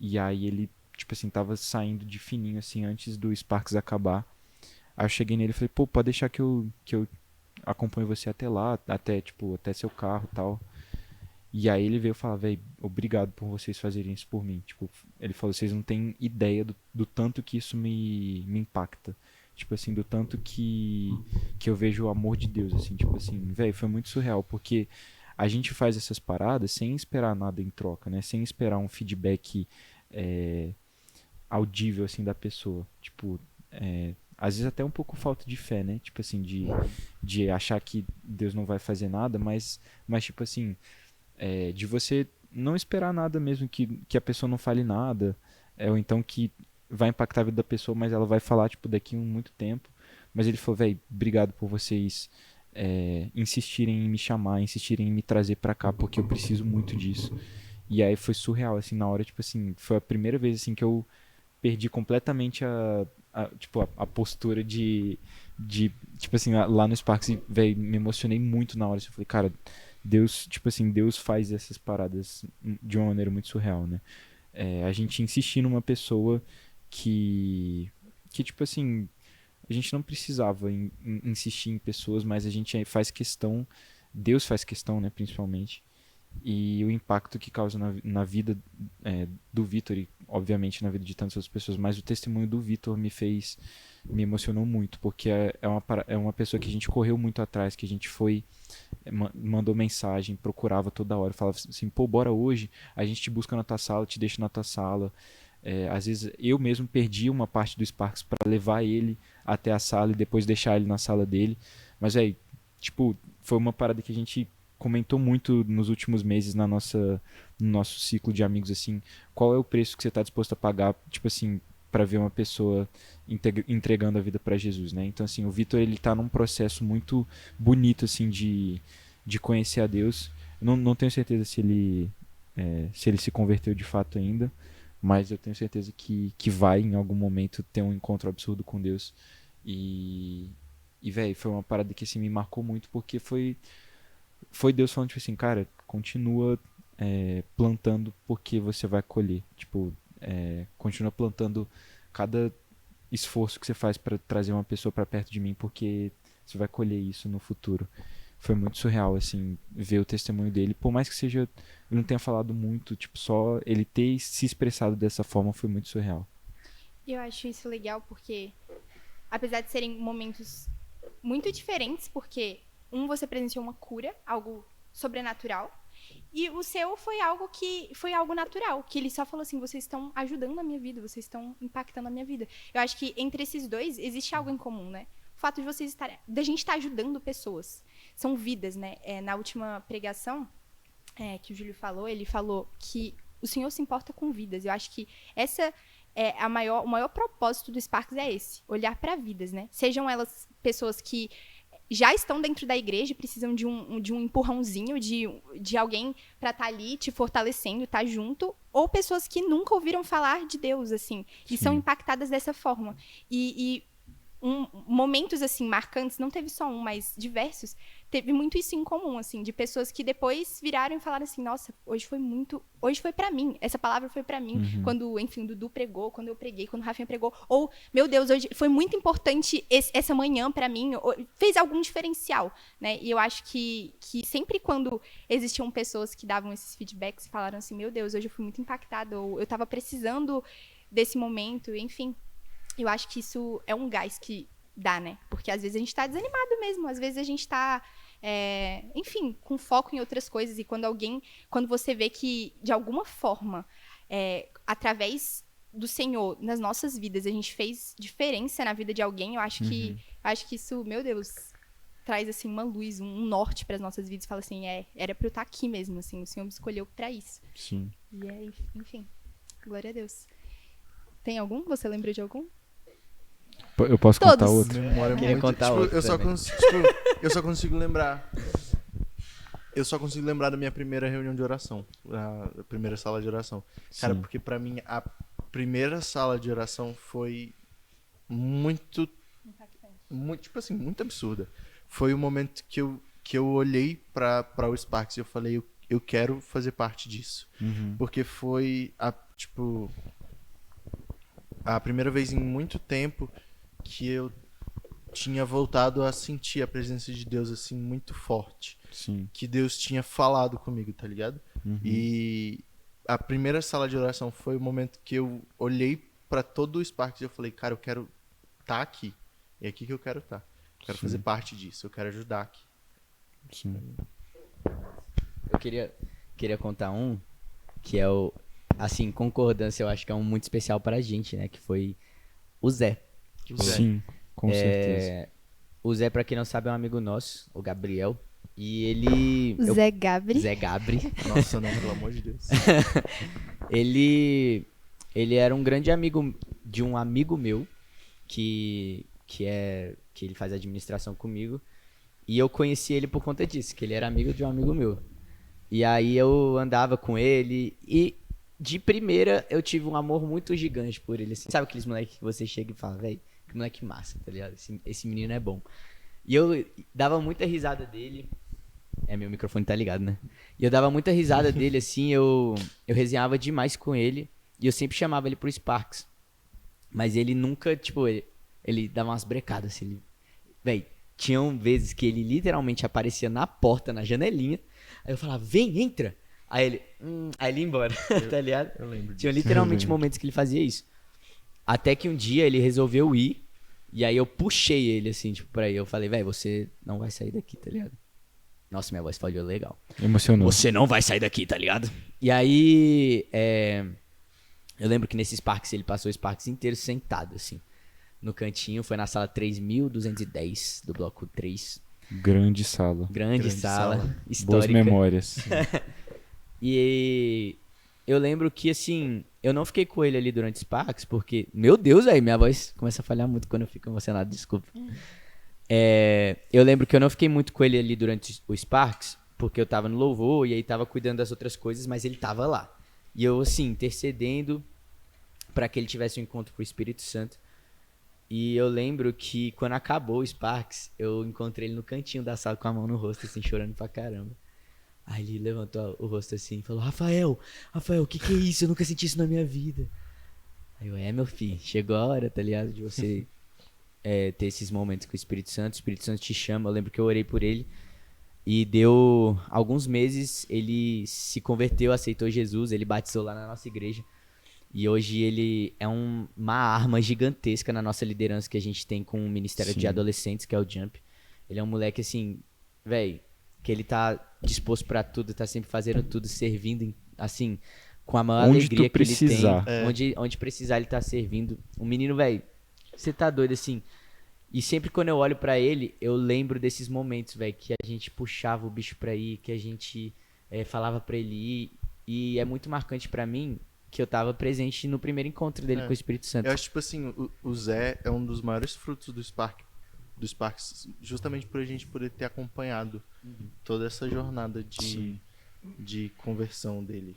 E aí ele, tipo assim, tava saindo de fininho, assim, antes do Sparks acabar. Aí eu cheguei nele e falei, pô, pode deixar que eu acompanho você até lá, até seu carro e tal. E aí ele veio falar, velho, obrigado por vocês fazerem isso por mim. Tipo, ele falou, vocês não têm ideia do tanto que isso me impacta. Tipo assim, do tanto que eu vejo o amor de Deus, assim, tipo assim, velho, foi muito surreal, porque a gente faz essas paradas sem esperar nada em troca, né? Sem esperar um feedback audível, assim, da pessoa. Tipo, às vezes até um pouco falta de fé, né? Tipo assim, de achar que Deus não vai fazer nada, mas tipo assim, de você não esperar nada mesmo, que a pessoa não fale nada, ou então que vai impactar a vida da pessoa, mas ela vai falar, tipo, daqui a muito tempo. Mas ele falou, velho, obrigado por vocês insistirem em me chamar, insistirem em me trazer pra cá, porque eu preciso muito disso. E aí foi surreal, assim, na hora, tipo assim, foi a primeira vez, assim, que eu perdi completamente a postura de tipo assim, lá no Sparks, velho, me emocionei muito na hora. Eu falei, cara, Deus, tipo assim, Deus faz essas paradas de uma maneira muito surreal, né? A gente insistir numa pessoa que tipo assim, a gente não precisava insistir em pessoas, mas a gente faz questão, Deus faz questão, né, principalmente. E o impacto que causa na vida do Vitor e obviamente na vida de tantas outras pessoas, mas o testemunho do Vitor me emocionou muito, porque é uma pessoa que a gente correu muito atrás, que a gente foi, mandou mensagem, procurava toda hora, falava assim, pô, bora hoje, a gente te busca na tua sala, te deixa na tua sala. Às vezes eu mesmo perdi uma parte do Sparks para levar ele até a sala e depois deixar ele na sala dele, mas tipo, foi uma parada que a gente comentou muito nos últimos meses no nosso ciclo de amigos, assim, qual é o preço que você está disposto a pagar, tipo assim, para ver uma pessoa entregando a vida para Jesus, né? Então, assim, o Vitor, ele tá num processo muito bonito, assim, de conhecer a Deus. Eu não tenho certeza se ele se converteu de fato ainda, mas eu tenho certeza que vai, em algum momento, ter um encontro absurdo com Deus. E velho, foi uma parada que, assim, me marcou muito, porque foi Deus falando, tipo assim, cara, continua plantando porque você vai colher. Tipo, continua plantando cada esforço que você faz para trazer uma pessoa para perto de mim, porque você vai colher isso no futuro. Foi muito surreal, assim, ver o testemunho dele. Por mais que seja, ele não tenha falado muito, tipo, só ele ter se expressado dessa forma foi muito surreal. Eu acho isso legal porque, apesar de serem momentos muito diferentes, porque você presenciou uma cura, algo sobrenatural, e o seu foi algo natural, que ele só falou assim, vocês estão ajudando a minha vida, vocês estão impactando a minha vida. Eu acho que entre esses dois existe algo em comum, né? O fato de da gente estar ajudando pessoas. São vidas, né? Na última pregação que o Júlio falou, ele falou que o Senhor se importa com vidas. Eu acho que essa o maior propósito do Sparks é esse, olhar para vidas, né? Sejam elas pessoas que já estão dentro da igreja e precisam de um empurrãozinho, de alguém para estar ali te fortalecendo, estar junto, ou pessoas que nunca ouviram falar de Deus, assim, e são impactadas dessa forma. Momentos, assim, marcantes, não teve só um, mas diversos, teve muito isso em comum, assim, de pessoas que depois viraram e falaram assim, nossa, hoje foi pra mim, essa palavra foi pra mim, quando, enfim, o Dudu pregou, quando eu preguei, quando o Rafinha pregou, ou, meu Deus, hoje foi muito importante essa manhã pra mim, fez algum diferencial, né, e eu acho que sempre quando existiam pessoas que davam esses feedbacks e falaram assim, meu Deus, hoje eu fui muito impactada, ou eu tava precisando desse momento, enfim, eu acho que isso é um gás que dá, né? Porque às vezes a gente tá desanimado mesmo, às vezes a gente tá, enfim, com foco em outras coisas. E quando você vê que, de alguma forma, através do Senhor, nas nossas vidas, a gente fez diferença na vida de alguém, eu acho que isso, meu Deus, traz, assim, uma luz, um norte para as nossas vidas. Fala assim, era pra eu estar aqui mesmo, assim, o Senhor me escolheu para isso. Sim. E enfim, glória a Deus. Tem algum? Você lembra de algum? Eu posso Todos. contar outro? Memória Queria muito, contar tipo, outro eu só também. eu só consigo lembrar. Eu só consigo lembrar da minha primeira reunião de oração, a primeira sala de oração. Cara, Sim. porque pra mim primeira sala de oração foi muito, tipo assim, muito absurda. Foi o momento que eu olhei para o Sparks e eu falei, eu quero fazer parte disso. Porque foi a primeira vez em muito tempo que eu tinha voltado a sentir a presença de Deus assim muito forte. Sim. Que Deus tinha falado comigo, tá ligado? E a primeira sala de oração foi o momento que eu olhei pra todo o Sparks e eu falei, cara, eu quero estar aqui. É aqui que eu quero estar. Quero fazer parte disso, eu quero ajudar aqui. Sim. Eu queria contar um que é o, assim, concordância, eu acho que é um muito especial pra gente, né? Que foi o Zé. Sim, com certeza. O Zé, pra quem não sabe, é um amigo nosso, o Gabriel. E ele... Zé Gabri. Zé Gabri. Nossa, não, pelo amor de Deus. Ele era um grande amigo de um amigo meu, que ele faz administração comigo. E eu conheci ele por conta disso, que ele era amigo de um amigo meu. E aí eu andava com ele e de primeira eu tive um amor muito gigante por ele. Assim. Sabe aqueles moleques que você chega e fala, velho, que moleque massa, tá ligado? Esse menino é bom. E eu dava muita risada dele. Meu microfone tá ligado, né? E eu dava muita risada dele, assim, eu resenhava demais com ele. E eu sempre chamava ele pro Sparks. Mas ele nunca, tipo, ele dava umas brecadas, assim. Véi, tinham vezes que ele literalmente aparecia na porta, na janelinha. Aí eu falava, vem, entra. Aí ele ia embora, tá ligado? Eu lembro disso. Tinha literalmente momentos que ele fazia isso. Até que um dia ele resolveu ir. E aí eu puxei ele, assim, tipo, pra ir. Eu falei, velho, você não vai sair daqui, tá ligado? Nossa, minha voz falhou legal. Emocionou. Você não vai sair daqui, tá ligado? E aí, eu lembro que nesse Sparks, ele passou o Sparks inteiro sentado, assim. No cantinho, foi na sala 3210 do bloco 3. Grande sala. Grande sala, Boas histórica. memórias. E eu lembro que, assim, eu não fiquei com ele ali durante o Sparks, porque, meu Deus, aí minha voz começa a falhar muito quando eu fico emocionado, desculpa. Eu lembro que eu não fiquei muito com ele ali durante o Sparks, porque eu tava no louvor e aí tava cuidando das outras coisas, mas ele tava lá. E eu, assim, intercedendo pra que ele tivesse um encontro com o Espírito Santo. E eu lembro que quando acabou o Sparks, eu encontrei ele no cantinho da sala com a mão no rosto, assim, chorando pra caramba. Aí ele levantou o rosto assim e falou, Rafael, o que é isso? Eu nunca senti isso na minha vida. Aí eu, meu filho, chegou a hora, tá ligado? De você ter esses momentos com o Espírito Santo te chama. Eu lembro que eu orei por ele e deu alguns meses, ele se converteu, aceitou Jesus, ele batizou lá na nossa igreja. E hoje ele é uma arma gigantesca na nossa liderança que a gente tem com o Ministério de Adolescentes, que é o Jump. Ele é um moleque assim, velho, que ele tá disposto pra tudo, tá sempre fazendo tudo, servindo, assim, com a maior alegria que ele tem. Onde precisar ele tá servindo. Um menino, velho, você tá doido, assim. E sempre quando eu olho pra ele, eu lembro desses momentos, velho, que a gente puxava o bicho pra ir, que a gente falava pra ele ir. E é muito marcante pra mim que eu tava presente no primeiro encontro dele com o Espírito Santo. Eu acho, tipo assim, o Zé é um dos maiores frutos do Sparks, justamente por a gente poder ter acompanhado toda essa jornada de conversão dele.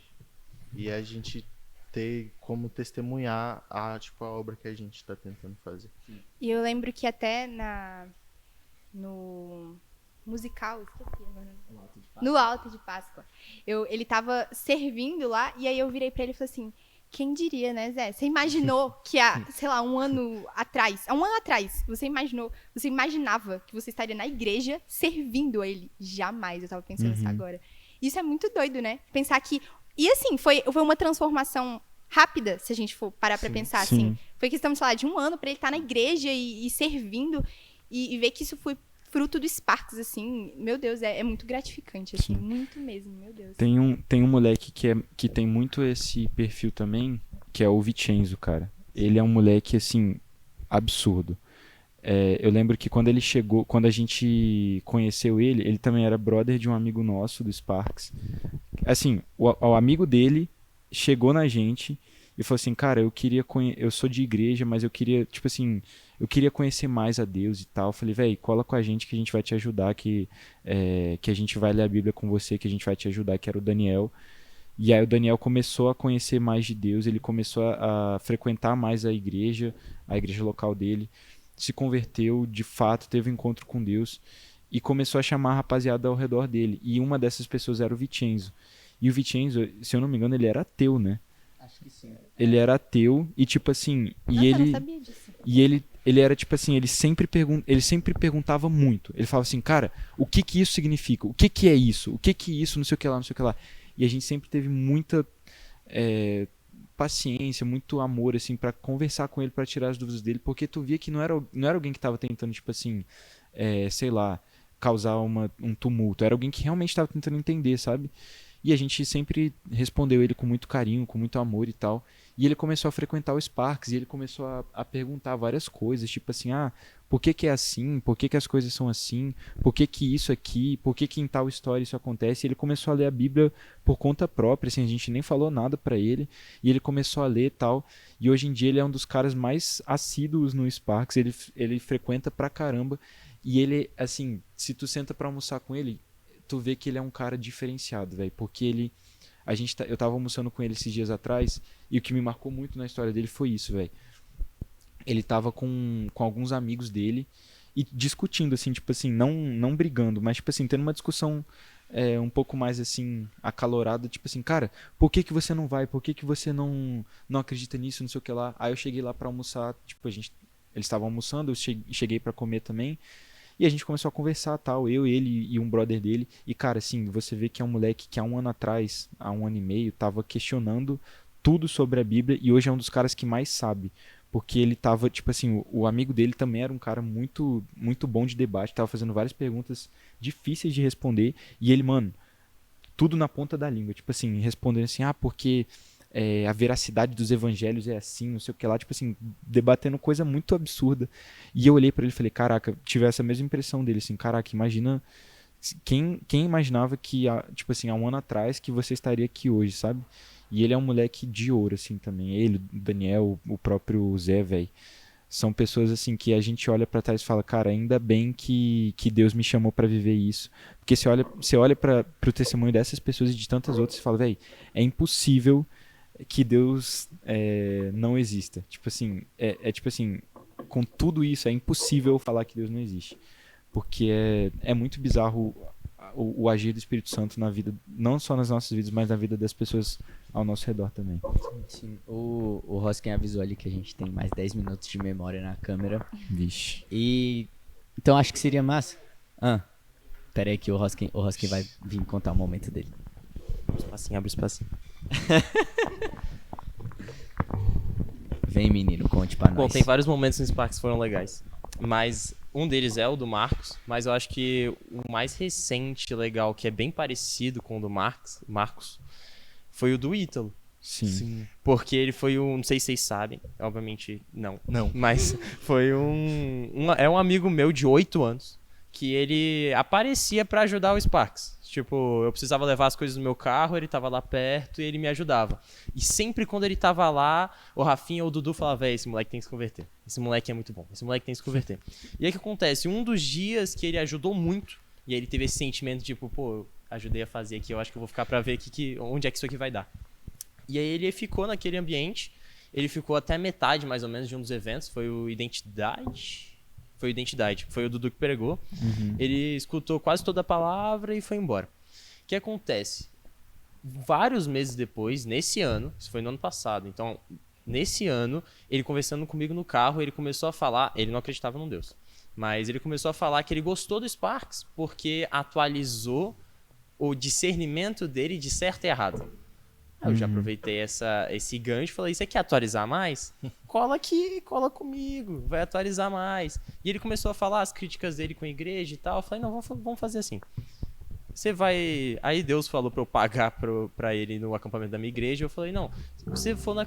E a gente ter como testemunhar a obra que a gente está tentando fazer. E eu lembro que até no musical, esqueci agora. No Alto de Páscoa. Ele tava servindo lá, e aí eu virei pra ele e falei assim, quem diria, né, Zé? Você imaginou que sei lá, há um ano atrás, você imaginava que você estaria na igreja servindo a ele? Jamais, eu tava pensando isso agora. Isso é muito doido, né? Pensar que... E assim, foi uma transformação rápida, se a gente for parar pra pensar assim. Foi questão, sei lá, de um ano pra ele estar na igreja e servindo, e ver que isso foi fruto do Sparks, assim, meu Deus, é muito gratificante, assim, muito mesmo, meu Deus. Tem um moleque que tem muito esse perfil também, que é o Vicenzo, cara. Ele é um moleque, assim, absurdo. Eu lembro que quando ele chegou, quando a gente conheceu ele também era brother de um amigo nosso, do Sparks. Assim, o amigo dele chegou na gente e falou assim, cara, eu sou de igreja, mas eu queria, tipo assim, eu queria conhecer mais a Deus e tal. Eu falei, velho, cola com a gente que a gente vai te ajudar, que a gente vai ler a Bíblia com você, que a gente vai te ajudar, que era o Daniel. E aí o Daniel começou a conhecer mais de Deus, ele começou a frequentar mais a igreja local dele, se converteu, de fato, teve um encontro com Deus e começou a chamar a rapaziada ao redor dele. E uma dessas pessoas era o Vicenzo. E o Vicenzo, se eu não me engano, ele era ateu, né? Acho que sim. Ele era ateu e tipo assim, Nossa, eu não sabia disso. e ele era tipo assim, ele sempre perguntava muito. Ele falava assim, cara, o que que isso significa? O que que é isso? O que que isso, não sei o que lá, não sei o que lá. E a gente sempre teve muita paciência, muito amor, assim, pra conversar com ele, pra tirar as dúvidas dele, porque tu via que não era alguém que tava tentando, tipo assim, sei lá, causar um tumulto. Era alguém que realmente tava tentando entender, sabe? E a gente sempre respondeu ele com muito carinho, com muito amor e tal. E ele começou a frequentar o Sparks e ele começou a perguntar várias coisas, tipo assim, por que que é assim? Por que que as coisas são assim? Por que que isso aqui? Por que que em tal história isso acontece? E ele começou a ler a Bíblia por conta própria, assim, a gente nem falou nada pra ele. E ele começou a ler e tal. E hoje em dia ele é um dos caras mais assíduos no Sparks, ele frequenta pra caramba. E ele, assim, se tu senta pra almoçar com ele, tu vê que ele é um cara diferenciado, velho, porque eu tava almoçando com ele esses dias atrás e o que me marcou muito na história dele foi isso, velho. Ele tava com alguns amigos dele e discutindo, assim, tipo assim, não brigando, mas, tipo assim, tendo uma discussão um pouco mais, assim, acalorada, tipo assim, cara, por que que você não vai? Por que que você não acredita nisso, não sei o que lá? Aí eu cheguei lá pra almoçar, tipo, eles estavam almoçando, eu cheguei pra comer também. E a gente começou a conversar, tal, eu, ele e um brother dele. E, cara, assim, você vê que é um moleque que há um ano atrás, há um ano e meio, tava questionando tudo sobre a Bíblia e hoje é um dos caras que mais sabe. Porque ele tava, tipo assim, o amigo dele também era um cara muito, muito bom de debate, tava fazendo várias perguntas difíceis de responder. E ele, mano, tudo na ponta da língua, tipo assim, respondendo assim, porque a veracidade dos evangelhos é assim, não sei o que lá, tipo assim, debatendo coisa muito absurda. E eu olhei pra ele e falei, caraca, tive essa mesma impressão dele, assim, caraca, imagina, quem imaginava que, tipo assim, há um ano atrás que você estaria aqui hoje, sabe? E ele é um moleque de ouro, assim, também. Ele, o Daniel, o próprio Zé, velho. São pessoas, assim, que a gente olha pra trás e fala, cara, ainda bem que Deus me chamou pra viver isso. Porque você olha pro testemunho dessas pessoas e de tantas outras e fala, velho, é impossível que Deus não exista. Tipo assim, tipo assim, com tudo isso é impossível falar que Deus não existe. Porque é muito bizarro o agir do Espírito Santo na vida, não só nas nossas vidas, mas na vida das pessoas ao nosso redor também. Sim, o Roskin avisou ali que a gente tem mais 10 minutos de memória na câmera. Vixe. E então acho que seria massa. Pera aí que o Roskin vai vir contar o momento dele. Abre o espacinho. Vem, menino, conte pra nós. Bom, tem vários momentos no Sparks que foram legais. Mas um deles é o do Marcos. Mas eu acho que o mais recente legal, que é bem parecido com o do Marcos, foi o do Ítalo. Sim. Porque ele foi não sei se vocês sabem, obviamente não. Não. Mas foi é um amigo meu de 8 anos que ele aparecia pra ajudar o Sparks. Tipo, eu precisava levar as coisas no meu carro, ele tava lá perto e ele me ajudava. E sempre quando ele tava lá, o Rafinha ou o Dudu falava, véi, esse moleque tem que se converter. Esse moleque é muito bom, esse moleque tem que se converter. E aí o que acontece? Um dos dias que ele ajudou muito, e aí ele teve esse sentimento, tipo, pô, eu ajudei a fazer aqui, eu acho que eu vou ficar pra ver aqui onde é que isso aqui vai dar. E aí ele ficou naquele ambiente, ele ficou até metade, mais ou menos, de um dos eventos, foi o Identidade. Foi o Dudu que pregou. Uhum. Ele escutou quase toda a palavra e foi embora. O que acontece? Vários meses depois, nesse ano, isso foi no ano passado, então, nesse ano, ele conversando comigo no carro, ele começou a falar, ele não acreditava num Deus, mas ele começou a falar que ele gostou do Sparks porque atualizou o discernimento dele de certo e errado. Eu já aproveitei esse gancho e falei, você quer atualizar mais? Cola aqui, cola comigo, vai atualizar mais. E ele começou a falar as críticas dele com a igreja e tal. Eu falei, não, vamos fazer assim. Você vai... Aí Deus falou pra eu pagar pra ele no acampamento da minha igreja. Eu falei, não, se você for no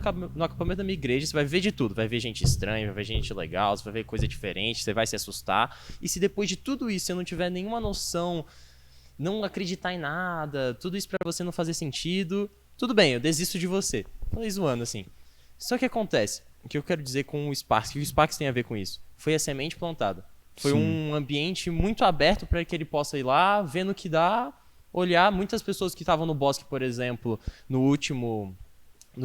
acampamento da minha igreja, você vai ver de tudo. Vai ver gente estranha, vai ver gente legal, você vai ver coisa diferente, você vai se assustar. E se depois de tudo isso você não tiver nenhuma noção, não acreditar em nada, tudo isso pra você não fazer sentido... Tudo bem, eu desisto de você. Falei zoando assim. Só que acontece, o que eu quero dizer com o Sparks, o que o Sparks tem a ver com isso? Foi a semente plantada. Foi um ambiente muito aberto para que ele possa ir lá, ver no que dá olhar muitas pessoas que estavam no bosque, por exemplo, no último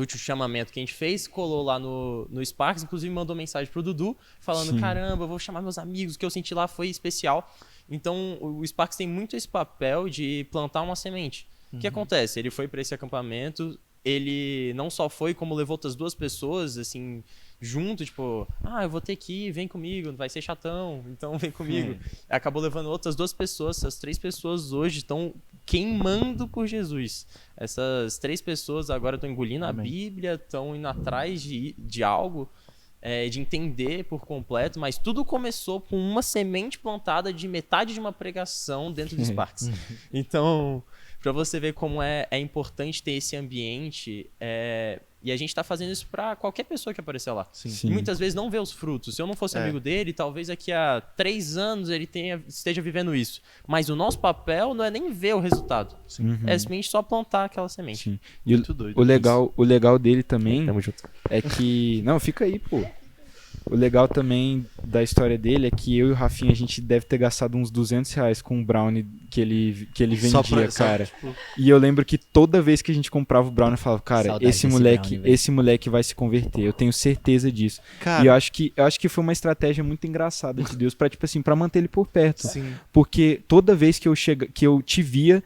chamamento que a gente fez, colou lá no Sparks, inclusive mandou mensagem pro Dudu, falando, Sim. caramba, eu vou chamar meus amigos, o que eu senti lá foi especial. Então, o Sparks tem muito esse papel de plantar uma semente. O que acontece? Ele foi para esse acampamento, ele não só foi, como levou outras 2 pessoas, assim, junto, tipo, eu vou ter que ir, vem comigo, vai ser chatão, então vem comigo. Acabou levando outras 2 pessoas, essas 3 pessoas hoje estão queimando por Jesus. Essas 3 pessoas agora estão engolindo Amém. a Bíblia, estão indo atrás de algo, de entender por completo, mas tudo começou com uma semente plantada de metade de uma pregação dentro do Sparks. Então, para você ver como é importante ter esse ambiente, e a gente está fazendo isso para qualquer pessoa que aparecer lá. Sim. E muitas vezes não vê os frutos. Se eu não fosse amigo dele, talvez daqui a 3 anos ele esteja vivendo isso. Mas o nosso papel não é nem ver o resultado. É simplesmente só plantar aquela semente. Sim. E Muito doido. o legal dele também Tamo junto. é que... Não, fica aí, pô. O legal também da história dele é que eu e o Rafinha, a gente deve ter gastado uns R$200 com o brownie que ele Só vendia, pra- só, cara. tipo, E eu lembro que toda vez que a gente comprava o brownie, eu falava, cara, Saudade esse desse moleque, brownie, velho. esse moleque vai se converter. Eu tenho certeza disso. Cara, E eu acho que foi uma estratégia muito engraçada de Deus pra, tipo assim, pra manter ele por perto. sim. Porque toda vez que eu te via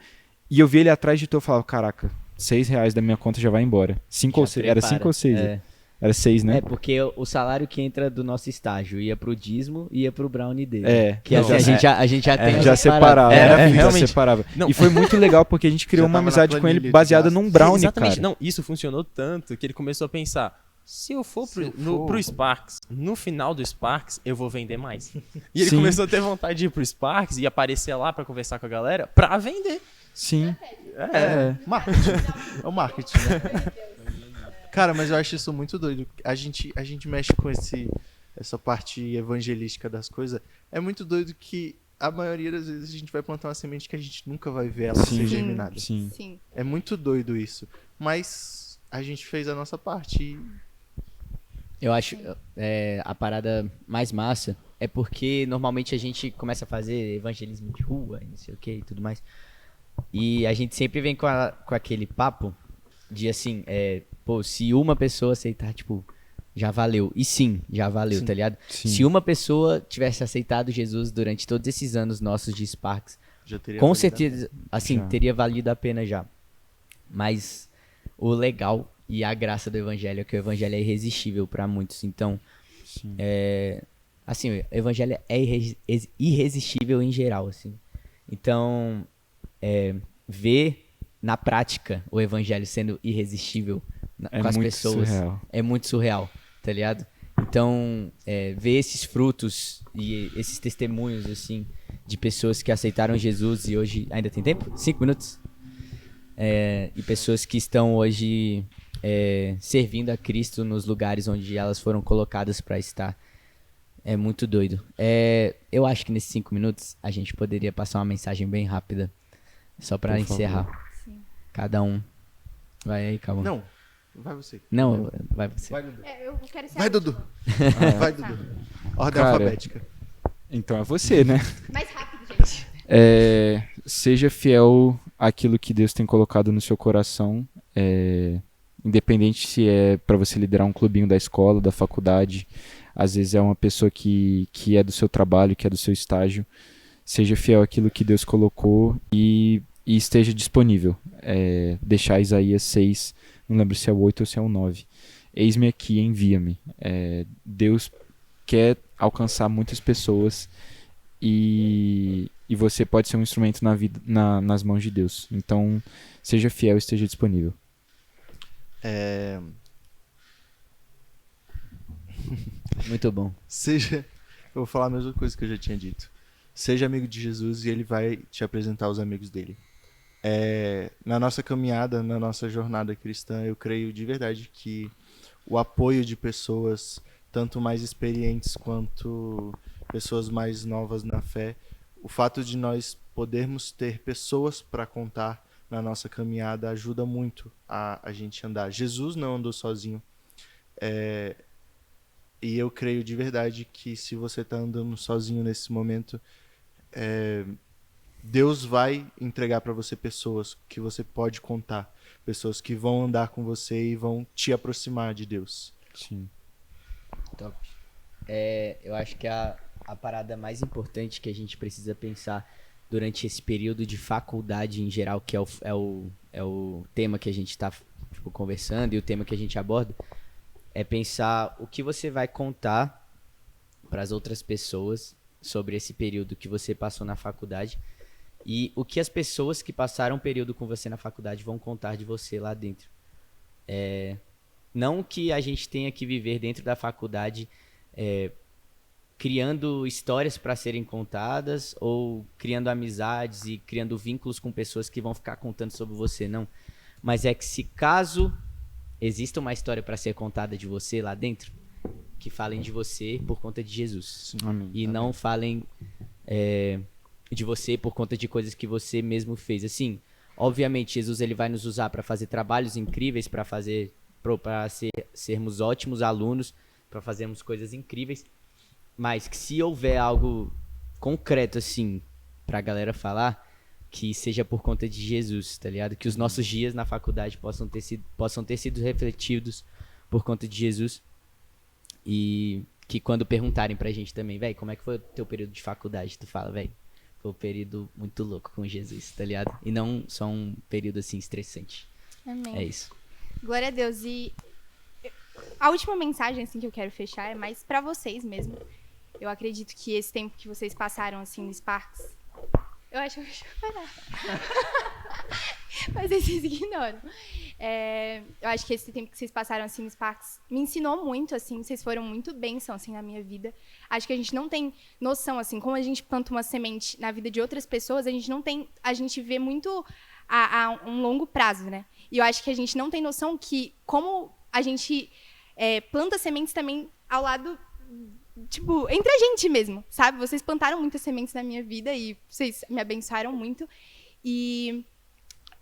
e eu via ele atrás de tu, eu falava, caraca, R$6 da minha conta já vai embora. Era 5 ou 6? É. Era 6, né? É, porque o salário que entra do nosso estágio ia pro dízimo e ia pro brownie dele. É. Que Não, assim, a gente já tem Já essa separava. parada. Já realmente. separava. Não. E foi muito legal porque a gente criou Já uma tava na amizade com ele planilha de baseada gasto. num brownie, Exatamente. cara. Não, isso funcionou tanto que ele começou a pensar, se eu for pro Sparks, no final do Sparks, eu vou vender mais. E ele Sim. começou a ter vontade de ir pro Sparks e aparecer lá pra conversar com a galera pra vender. Sim. Marketing. É o marketing, né? Cara, mas eu acho isso muito doido. A gente mexe com essa parte evangelística das coisas. É muito doido que a maioria das vezes a gente vai plantar uma semente que a gente nunca vai ver ela Sim. ser germinada. Sim. Sim. É muito doido isso. Mas a gente fez a nossa parte. Eu acho a parada mais massa é porque normalmente a gente começa a fazer evangelismo de rua e não sei o que e tudo mais. E a gente sempre vem com aquele papo de assim, pô, se uma pessoa aceitar, tipo, já valeu. E sim, já valeu, tá ligado? Sim. Se uma pessoa tivesse aceitado Jesus durante todos esses anos nossos de Sparks, Já teria com valido a certeza, assim, Já. teria valido a pena já. Mas o legal e a graça do evangelho é que o evangelho é irresistível pra muitos. Então, Sim. assim, o evangelho é irresistível em geral, assim. Então, ver na prática o evangelho sendo irresistível É com as muito pessoas surreal. é muito surreal, tá ligado? Então, ver esses frutos e esses testemunhos, assim, de pessoas que aceitaram Jesus e hoje... Ainda tem tempo? 5 minutos? E pessoas que estão hoje servindo a Cristo nos lugares onde elas foram colocadas para estar. É muito doido. Eu acho que nesses 5 minutos a gente poderia passar uma mensagem bem rápida, só para Por favor. encerrar. Sim. Cada um. Vai aí, calma. Não, vai você. Não, vai você. Vai, Dudu. Eu quero ser Vai, a Dudu. última. Vai, Dudu. Ordem Cara, alfabética. Então é você, né? Mais rápido, gente. Seja fiel àquilo que Deus tem colocado no seu coração, independente se é para você liderar um clubinho da escola, da faculdade, às vezes é uma pessoa que é do seu trabalho, que é do seu estágio. Seja fiel àquilo que Deus colocou e esteja disponível. Deixar Isaías 6, não lembro se é o 8 ou se é o 9. Eis-me aqui, envia-me. Deus quer alcançar muitas pessoas e você pode ser um instrumento na vida, nas mãos de Deus. Então, seja fiel e esteja disponível. Muito bom. Eu vou falar a mesma coisa que eu já tinha dito. Seja amigo de Jesus e ele vai te apresentar os amigos dele. Na nossa caminhada, na nossa jornada cristã, eu creio de verdade que o apoio de pessoas, tanto mais experientes quanto pessoas mais novas na fé, o fato de nós podermos ter pessoas para contar na nossa caminhada ajuda muito a gente andar. Jesus não andou sozinho. E eu creio de verdade que se você está andando sozinho nesse momento, Deus vai entregar para você pessoas que você pode contar. Pessoas que vão andar com você e vão te aproximar de Deus. Sim. Top. Eu acho que a parada mais importante que a gente precisa pensar durante esse período de faculdade em geral, que é o tema que a gente está conversando e o tema que a gente aborda, é pensar o que você vai contar para as outras pessoas sobre esse período que você passou na faculdade e o que as pessoas que passaram um período com você na faculdade vão contar de você lá dentro. Não que a gente tenha que viver dentro da faculdade criando histórias para serem contadas ou criando amizades e criando vínculos com pessoas que vão ficar contando sobre você, não. Mas é que se caso exista uma história para ser contada de você lá dentro, que falem de você por conta de Jesus. Amém. E não falem de você por conta de coisas que você mesmo fez. Assim, obviamente, Jesus ele vai nos usar para fazer trabalhos incríveis, para sermos ótimos alunos, para fazermos coisas incríveis. Mas que se houver algo concreto, assim, pra galera falar, que seja por conta de Jesus, tá ligado? Que os nossos dias na faculdade possam ter sido refletidos por conta de Jesus. E que quando perguntarem pra gente também, velho, como é que foi o teu período de faculdade? Tu fala, velho, foi um período muito louco com Jesus, tá ligado? E não só um período, assim, estressante. Amém. É isso. Glória a Deus. E a última mensagem, assim, que eu quero fechar é mais pra vocês mesmo. Eu acredito que esse tempo que vocês passaram, assim, no Sparks... Eu acho que eu vou parar. Mas vocês ignoram. Eu acho que esse tempo que vocês passaram, assim, no Sparks me ensinou muito, assim. Vocês foram muito bênção, assim, na minha vida. Acho que a gente não tem noção, assim, como a gente planta uma semente na vida de outras pessoas, a gente vê muito a um longo prazo, né? E eu acho que a gente não tem noção que como a gente planta sementes também ao lado... Tipo, entre a gente mesmo, sabe? Vocês plantaram muitas sementes na minha vida e vocês me abençoaram muito. E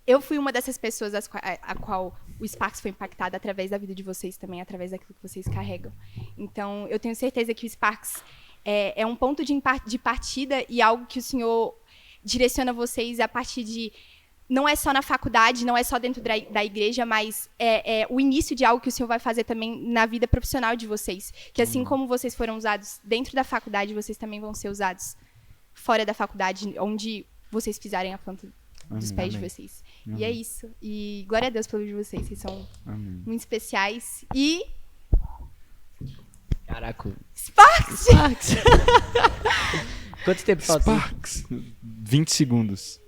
eu fui uma dessas pessoas a qual o Sparks foi impactado através da vida de vocês também, através daquilo que vocês carregam. Então, eu tenho certeza que o Sparks é um ponto de partida e algo que o Senhor direciona vocês a partir de... Não é só na faculdade, não é só dentro da igreja, mas é o início de algo que o Senhor vai fazer também na vida profissional de vocês. Que assim como vocês foram usados dentro da faculdade, vocês também vão ser usados fora da faculdade, onde vocês pisarem a planta dos pés de vocês. E é isso. E glória a Deus pelo de vocês, vocês são muito especiais. E... Caraca. Sparks! Quanto tempo falta? Sparks. 20 segundos.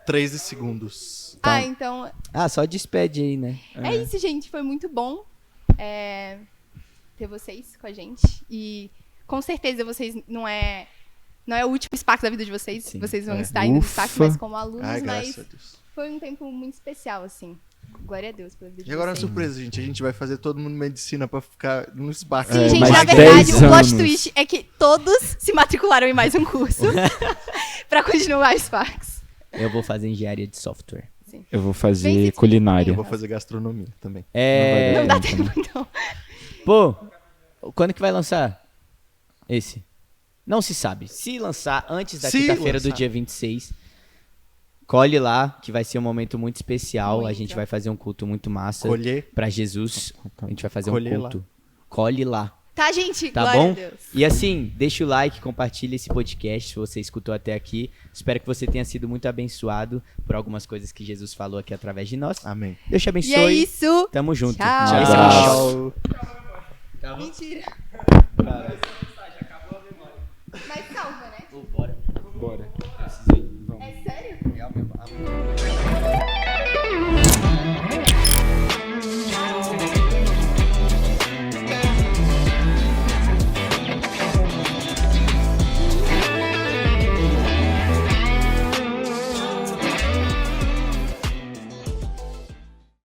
13 segundos. Então... Só despede aí, né? É isso, gente. Foi muito bom ter vocês com a gente. E com certeza vocês não é o último Sparks da vida de vocês. Sim. Vocês vão estar ainda no Sparks, mas como alunos. Ai, mas graças a Deus. foi um tempo muito especial, assim. Glória a Deus pela vida de E agora uma vocês. surpresa, gente. A gente vai fazer todo mundo medicina pra ficar no Sparks. Sim, gente, mais na 10 verdade, o plot anos. twist é que todos se matricularam em mais um curso pra continuar o Sparks. Eu vou fazer engenharia de software. Eu vou Vem fazer se culinária. Eu vou fazer gastronomia também. Não dá tempo, tempo, então. Pô, quando que vai lançar esse? Não se sabe. Se lançar antes da Se quinta-feira do lançar. dia 26, colhe lá, que vai ser um momento muito especial. A Muito. gente vai fazer um culto muito massa Colher. pra Jesus. A gente vai fazer Colher um culto. Colhe lá. Tá, gente? Tá Glória bom? a Deus. E assim, deixa o like, compartilha esse podcast se você escutou até aqui. Espero que você tenha sido muito abençoado por algumas coisas que Jesus falou aqui através de nós. Amém. Deus te abençoe. E é isso. Tamo junto. Tchau. Esse é o Tchau. Mentira. Mas salva, né? Bora. Bora. É sério? Real mesmo.